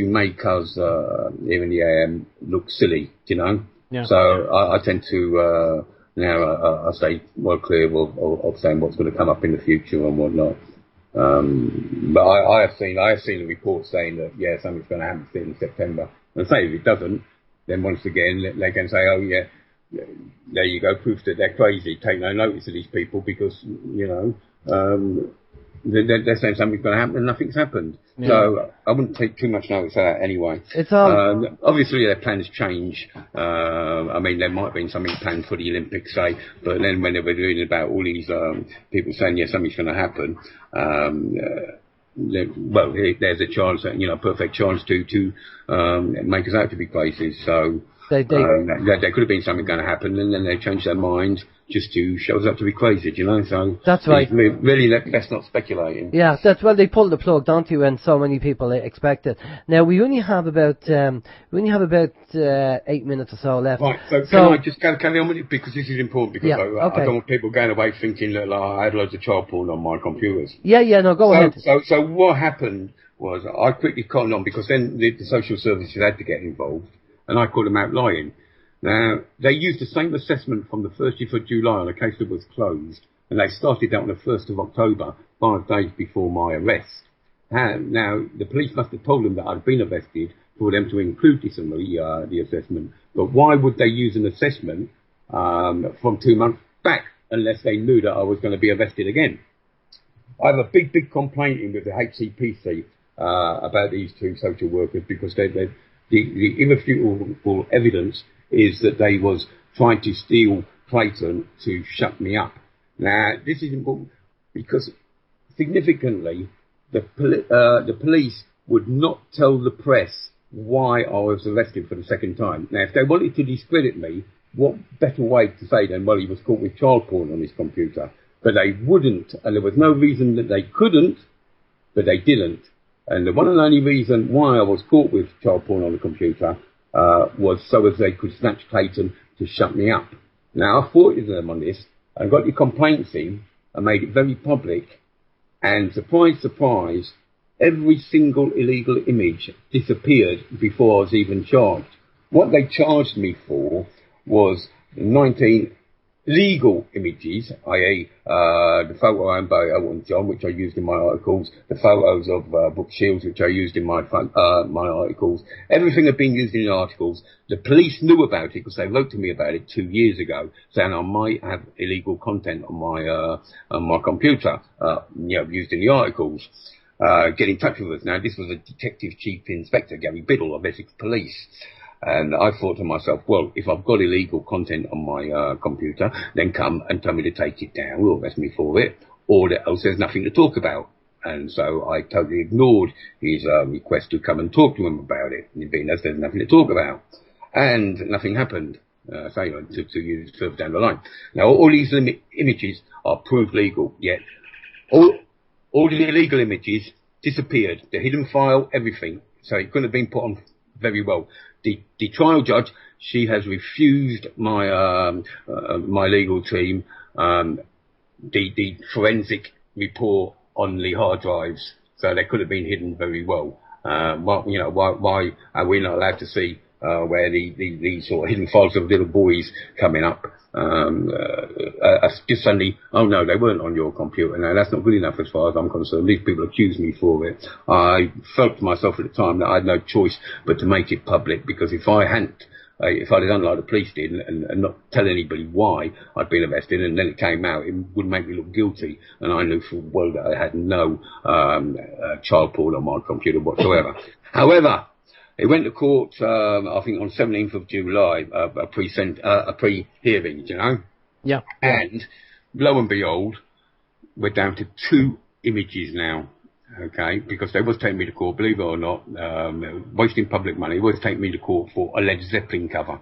make us here in the AM look silly, you know. Yeah. So I tend to now I stay well clear of saying what's going to come up in the future and whatnot. But I have seen the reports saying that something's going to happen in September. And say if it doesn't, then once again they can say, oh yeah, there you go, proof that they're crazy. Take no notice of these people because you know. They're saying something's going to happen and nothing's happened. Yeah. So I wouldn't take too much notice of that anyway. It's obviously their plans change. I mean, there might have been something planned for the Olympics, say, but then when they were reading about all these people saying, something's going to happen, there's a chance, perfect chance to make us out to be crazy. So there could have been something going to happen and then they changed their mind just to show us up to be crazy, you know. So that's right. Really, let's not speculate. Yeah, that's they pulled the plug, don't you? And so many people expect it. Now we only have about 8 minutes or so left. Right. So can I just carry on with it because this is important because I don't want people going away thinking that I had loads of child porn on my computers. No, go ahead. So what happened was I quickly cottoned on because then the social services had to get involved, and I called them out lying. Now, they used the same assessment from the 30th of July on a case that was closed, and they started that on the 1st of October, 5 days before my arrest. Now, the police must have told them that I'd been arrested for them to include this in the assessment, but why would they use an assessment from 2 months back unless they knew that I was going to be arrested again? I have a big complaint in with the HCPC about these two social workers because the irrefutable evidence is that they was trying to steal Clayton to shut me up. Now, this is important because significantly, the police would not tell the press why I was arrested for the second time. Now, if they wanted to discredit me, what better way to say than, well, he was caught with child porn on his computer. But they wouldn't, and there was no reason that they couldn't, but they didn't. And the one and only reason why I was caught with child porn on the computer was so as they could snatch Clayton to shut me up. Now, I fought with them on this, and got the complaints in, and made it very public, and surprise, surprise, every single illegal image disappeared before I was even charged. What they charged me for was 19 legal images, i.e. The photo owned by Owen John, which I used in my articles, the photos of Brooke Shields, which I used in my articles. Everything had been used in the articles. The police knew about it because they wrote to me about it 2 years ago, saying I might have illegal content on my computer, used in the articles. Get in touch with us. Now, this was a Detective Chief Inspector, Gary Biddle of Essex Police. And I thought to myself, well, if I've got illegal content on my computer, then come and tell me to take it down or arrest me for it, or else there's nothing to talk about. And so I totally ignored his request to come and talk to him about it, being as there's nothing to talk about. And nothing happened, so, you know, 2 years further down the line. Now, all these images are proved legal, yet all the illegal images disappeared. The hidden file, everything. So it couldn't have been put on very well. The trial judge, she has refused my my legal team the forensic report on the hard drives, so they could have been hidden very well. Why are we not allowed to see where these sort of hidden files of little boys coming up? Just suddenly, oh no, they weren't on your computer. Now that's not good enough as far as I'm concerned. These people accuse me for it. I felt to myself at the time that I had no choice but to make it public, because if I'd done like the police did and not tell anybody why I'd been arrested, and then it came out, it would make me look guilty. And I knew full well that I had no child porn on my computer whatsoever. However, it went to court, I think on 17th of July, a pre-hearing, you know? Yeah. And lo and behold, we're down to 2 images now. Okay, because they was taking me to court, believe it or not, wasting public money, was taking me to court for a Led Zeppelin cover,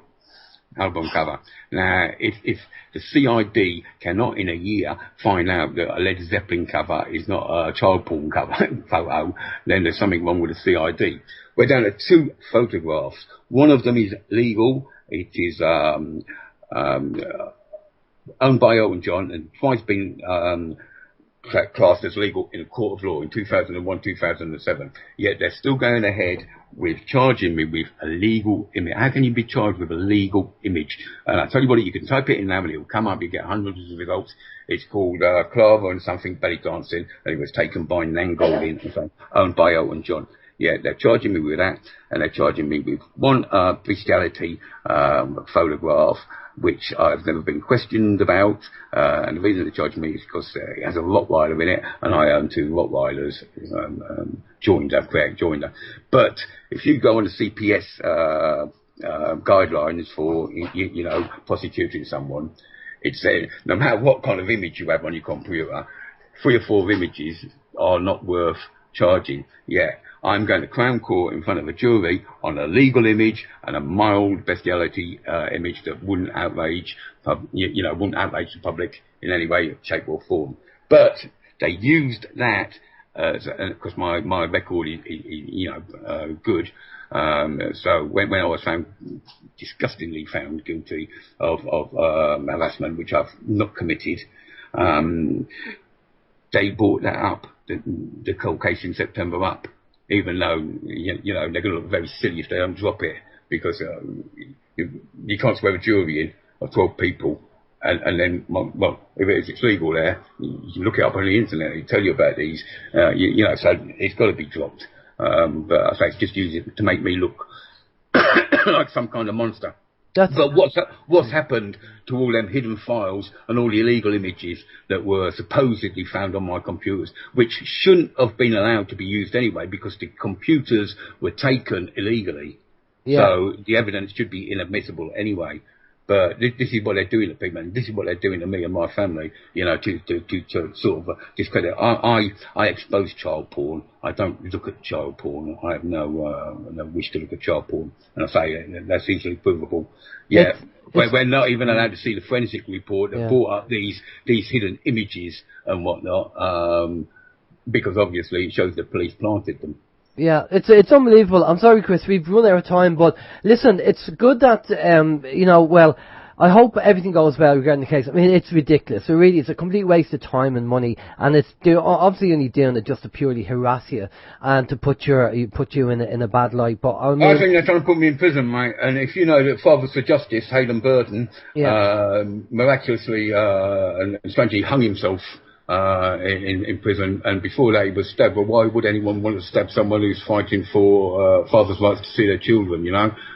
album cover. Now, if the CID cannot in a year find out that a Led Zeppelin cover is not a child porn cover photo, then there's something wrong with the CID. We're down to 2 photographs. One of them is legal. It is owned by Elton John and twice been classed as legal in a court of law in 2001, 2007. Yet they're still going ahead with charging me with a legal image. How can you be charged with a legal image? And I tell you what, you can type it in now and it will come up. You get hundreds of results. It's called Clava and something belly dancing, and it was taken by Nan Goldin, owned by Elton John. Yeah, they're charging me with that, and they're charging me with one bestiality photograph, which I've never been questioned about, and the reason they charge me is because it has a Rottweiler in it, and I own 2 Rottweilers, joined. But if you go on the CPS guidelines for, you know, prosecuting someone, it said no matter what kind of image you have on your computer, 3 or 4 images are not worth charging. Yeah, I'm going to Crown Court in front of a jury on a legal image and a mild bestiality image that wouldn't outrage, wouldn't outrage the public in any way, shape or form. But they used that because my record is good. So when I was disgustingly found guilty of harassment, which I've not committed, they brought that up, the cold case in September up, even though, they're going to look very silly if they don't drop it, because you can't swear a jury in of 12 people, and then, well, if it's legal there, you can look it up on the internet, it'll tell you about these, so it's got to be dropped. But I say it's just used it to make me look like some kind of monster. But what's happened to all them hidden files and all the illegal images that were supposedly found on my computers, which shouldn't have been allowed to be used anyway, because the computers were taken illegally. Yeah. So the evidence should be inadmissible anyway. But this is what they're doing to people, and this is what they're doing to me and my family, to sort of discredit. I expose child porn. I don't look at child porn. I have no wish to look at child porn. And I say that's easily provable. Yeah, we're not even allowed to see the forensic report that brought up these hidden images and whatnot, because obviously it shows the police planted them. Yeah, it's unbelievable. I'm sorry, Chris, we've run out of time, but listen, it's good that, I hope everything goes well regarding the case. I mean, it's ridiculous. So really, it's a complete waste of time and money, and they're obviously only doing it just to purely harass you and to put you in a bad light. But I think they're trying to put me in prison, mate. And if you know that Father for Justice, Hayden Burton, miraculously and strangely hung himself in prison, and before that he was stabbed. Well, why would anyone want to stab someone who's fighting for fathers' rights to see their children,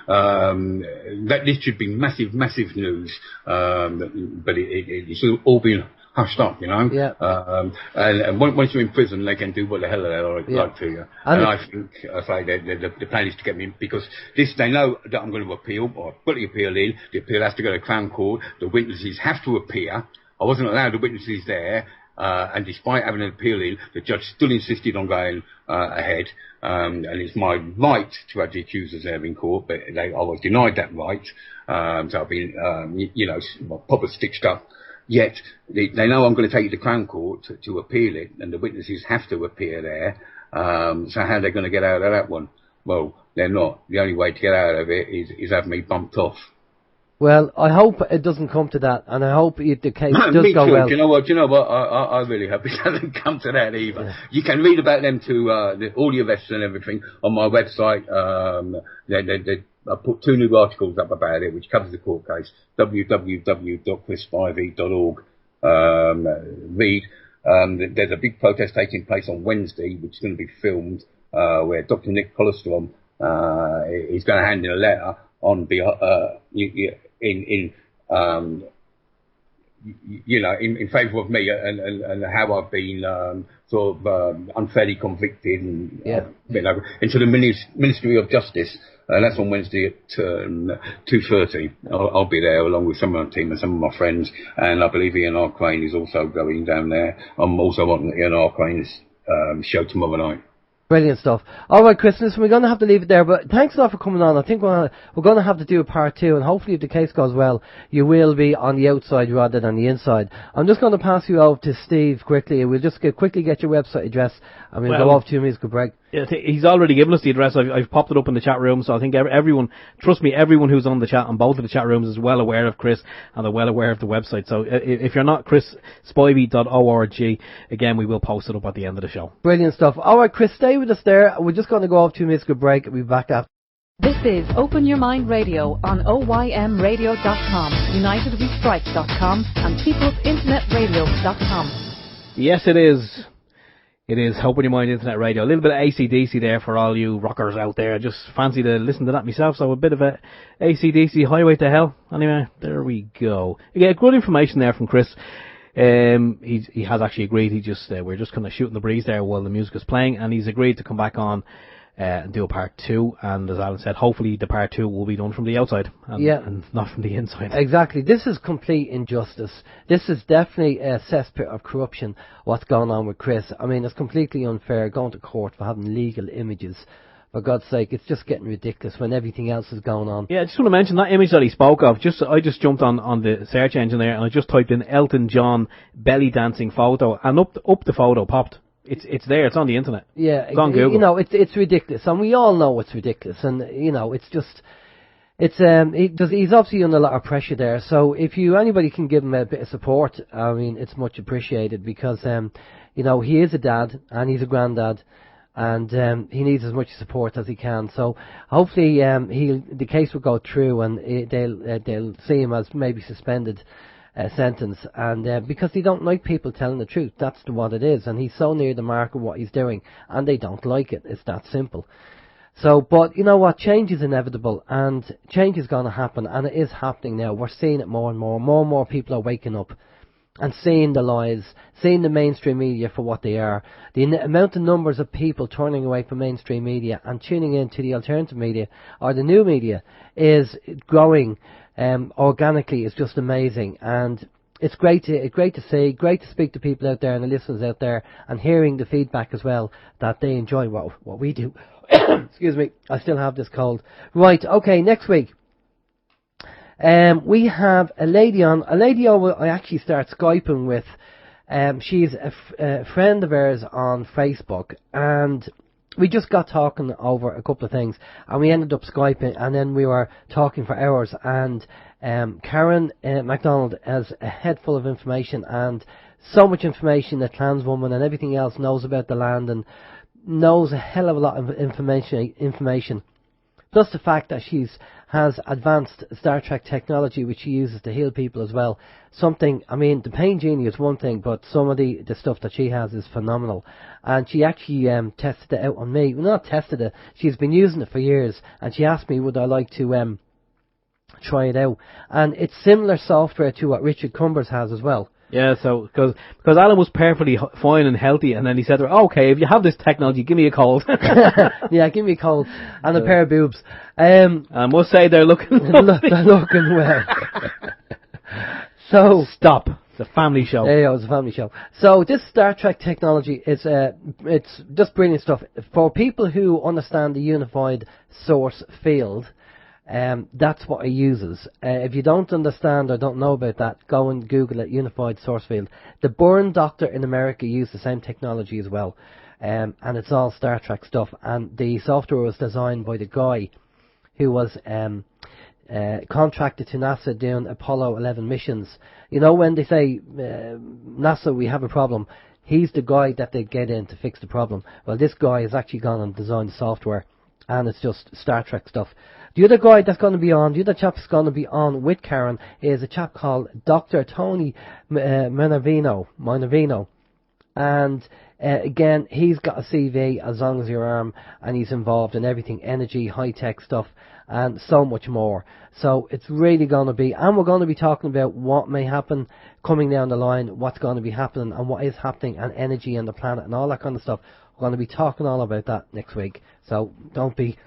that this should be massive news, but it's all been hushed up, you know. Yeah. And once you're in prison, they can do what the hell they like to you. And I think, the plan is to get me, because they know that I'm going to appeal, or I've got the appeal in. The appeal has to go to Crown Court. The witnesses have to appear. I wasn't allowed the witnesses there. And despite having an appeal in, the judge still insisted on going ahead. And it's my right to have the accusers there in court, but I was denied that right. So I've been, proper stitched up. Yet they know I'm going to take it to Crown Court to appeal it, and the witnesses have to appear there. So how are they going to get out of that one? Well, they're not. The only way to get out of it is have me bumped off. Well, I hope it doesn't come to that, and I hope the case does Me go too. well. Do you know what? I really hope it doesn't come to that either. Yeah. You can read about them too, all the arrests and everything on my website. I put 2 new articles up about it, which covers the court case. www.chrisspivey.org. Read. There's a big protest taking place on Wednesday, which is going to be filmed, where Dr. Nick Colostrom is going to hand in a letter on in favour of me and how I've been unfairly convicted and into the Ministry of Justice. That's on Wednesday at 2:30. I'll be there along with some of my team and some of my friends, and I believe Ian R. Crane is also going down there. I'm also on Ian R. Crane's show tomorrow night. Brilliant stuff. All right, Chris, listen, we're going to have to leave it there, but thanks a lot for coming on. I think we're going to have to do a part 2, and hopefully if the case goes well, you will be on the outside rather than the inside. I'm just going to pass you over to Steve quickly, and we'll just quickly get your website address, and we'll go off to a musical break. Yeah, he's already given us the address. I've popped it up in the chat room, so I think everyone, trust me, everyone who's on the chat on both of the chat rooms is well aware of Chris, and they're well aware of the website. So if you're not, chrisspivey.org, again, we will post it up at the end of the show. Brilliant stuff. All right, Chris, stay with us there. We're just going to go off to a musical break, and we'll be back after. This is Open Your Mind Radio on OYMradio.com, UnitedWeStrike.com, and PeoplesInternetRadio.com. Yes, it is. It is Open Your Mind Internet Radio. A little bit of AC/DC there for all you rockers out there. I just fancy to listen to that myself, so a bit of a AC/DC Highway to Hell. Anyway, there we go. Again, good information there from Chris. He has actually agreed. We're just kind of shooting the breeze there while the music is playing, and he's agreed to come back on and do a part 2. And as Alan said, hopefully the part 2 will be done from the outside and not from the inside. Exactly. This is complete injustice. This is definitely a cesspit of corruption, what's going on with Chris. I mean, it's completely unfair going to court for having legal images. For God's sake, it's just getting ridiculous when everything else is going on. Yeah, I just want to mention that image that he spoke of. I just jumped on the search engine there, and I just typed in Elton John belly dancing photo, and up the photo popped. It's there. It's on the internet. Yeah, it's on Google. You know, it's ridiculous, and we all know it's ridiculous. And you know, it's just, he's obviously under a lot of pressure there. So if anybody can give him a bit of support, I mean, it's much appreciated, because he is a dad and he's a granddad, and he needs as much support as he can. So hopefully the case will go through, and they'll see him as maybe suspended sentence, and because they don't like people telling the truth. That's what it is, and he's so near the mark of what he's doing, and they don't like it. It's that simple. So, but you know what, change is inevitable, and change is going to happen, and it is happening now. We're seeing it more and more. More and more people are waking up and seeing the lies, seeing the mainstream media for what they are. The amount of numbers of people turning away from mainstream media and tuning in to the alternative media or the new media is growing organically. Is just amazing, and it's great to see, great to speak to people out there and the listeners out there, and hearing the feedback as well, that they enjoy what we do. Excuse me, I still have this cold. Right, okay, next week we have a lady on. I actually start Skyping with. She's a friend of ours on Facebook, and we just got talking over a couple of things, and we ended up Skyping, and then we were talking for hours. And Karen MacDonald has a head full of information, and so much information, a trans woman and everything else, knows about the land and knows a hell of a lot of information. Plus the fact that has advanced Star Trek technology, which she uses to heal people as well. Something, I mean, the Pain Genie is one thing, but some of the stuff that she has is phenomenal. And she actually tested it out on me. Well, not tested it, she's been using it for years, and she asked me would I like to try it out. And it's similar software to what Richard Cumbers has as well. Yeah, so because Alan was perfectly fine and healthy, and then he said, "Okay, if you have this technology, give me a cold." Yeah, give me a cold and a pair of boobs. I must say they're looking they're looking well. So stop. It's a family show. Yeah, it was a family show. So this Star Trek technology is it's just brilliant stuff for people who understand the unified source field. That's what it uses. If you don't understand or don't know about that, go and Google it, unified source field. The Burn Doctor in America used the same technology as well, and it's all Star Trek stuff. And the software was designed by the guy who was contracted to NASA doing Apollo 11 missions. You know, when they say, NASA, we have a problem, he's the guy that they get in to fix the problem. Well, this guy has actually gone and designed the software, and it's just Star Trek stuff. The other guy that's going to be on, the other chap that's going to be on with Karen is a chap called Dr. Tony Minervino. And again, he's got a CV as long as your arm, and he's involved in everything, energy, high-tech stuff, and so much more. So it's really going to be, and we're going to be talking about what may happen coming down the line, what's going to be happening, and what is happening, and energy and the planet, and all that kind of stuff. We're going to be talking all about that next week. So don't be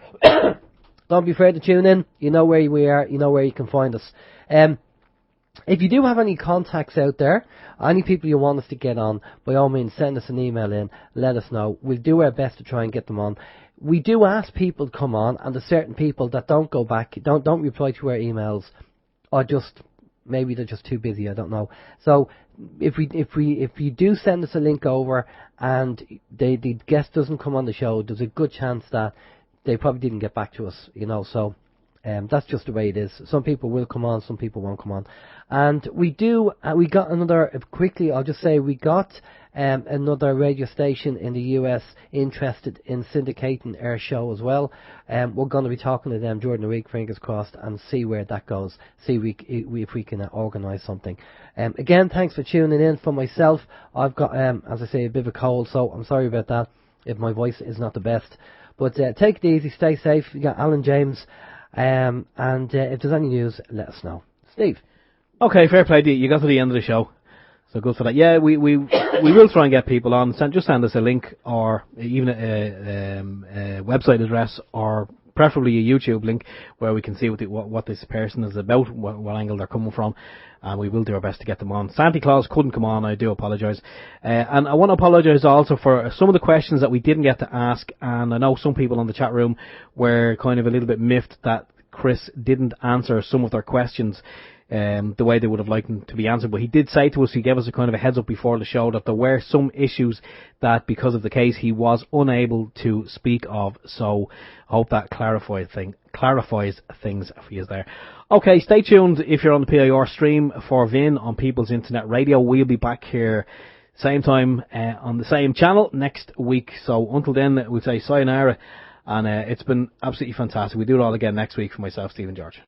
don't be afraid to tune in. You know where we are. You know where you can find us. If you do have any contacts out there, any people you want us to get on, by all means send us an email in, let us know. We'll do our best to try and get them on. We do ask people to come on, and there's certain people that don't go back, don't reply to our emails, or just maybe they're just too busy, I don't know. So if you do send us a link over and the guest doesn't come on the show, there's a good chance that they probably didn't get back to us, you know. So that's just the way it is. Some people will come on, some people won't come on. And we got another, quickly I'll just say, we got another radio station in the US interested in syndicating our show as well. We're going to be talking to them during the week, fingers crossed, and see where that goes, see if we can organise something. Again, thanks for tuning in. For myself, I've got, as I say, a bit of a cold, so I'm sorry about that if my voice is not the best. But take it easy, stay safe. You got Alan James. And if there's any news, let us know. Steve. Okay, fair play to you. You got to the end of the show, so good for that. Yeah, we will try and get people on. Just send us a link, or even a website address, or preferably a YouTube link where we can see what this person is about, what angle they're coming from, and we will do our best to get them on. Santa Claus couldn't come on, I do apologise. And I want to apologise also for some of the questions that we didn't get to ask, and I know some people on the chat room were kind of a little bit miffed that Chris didn't answer some of their questions the way they would have liked them to be answered. But he did say to us, he gave us a kind of a heads up before the show, that there were some issues that, because of the case, he was unable to speak of. So I hope that clarifies things for you there. Okay, stay tuned if you're on the PIR stream for Vin on People's Internet Radio. We'll be back here same time on the same channel next week. So until then, we'll say sayonara, and it's been absolutely fantastic. We'll do it all again next week. For myself, Stephen George.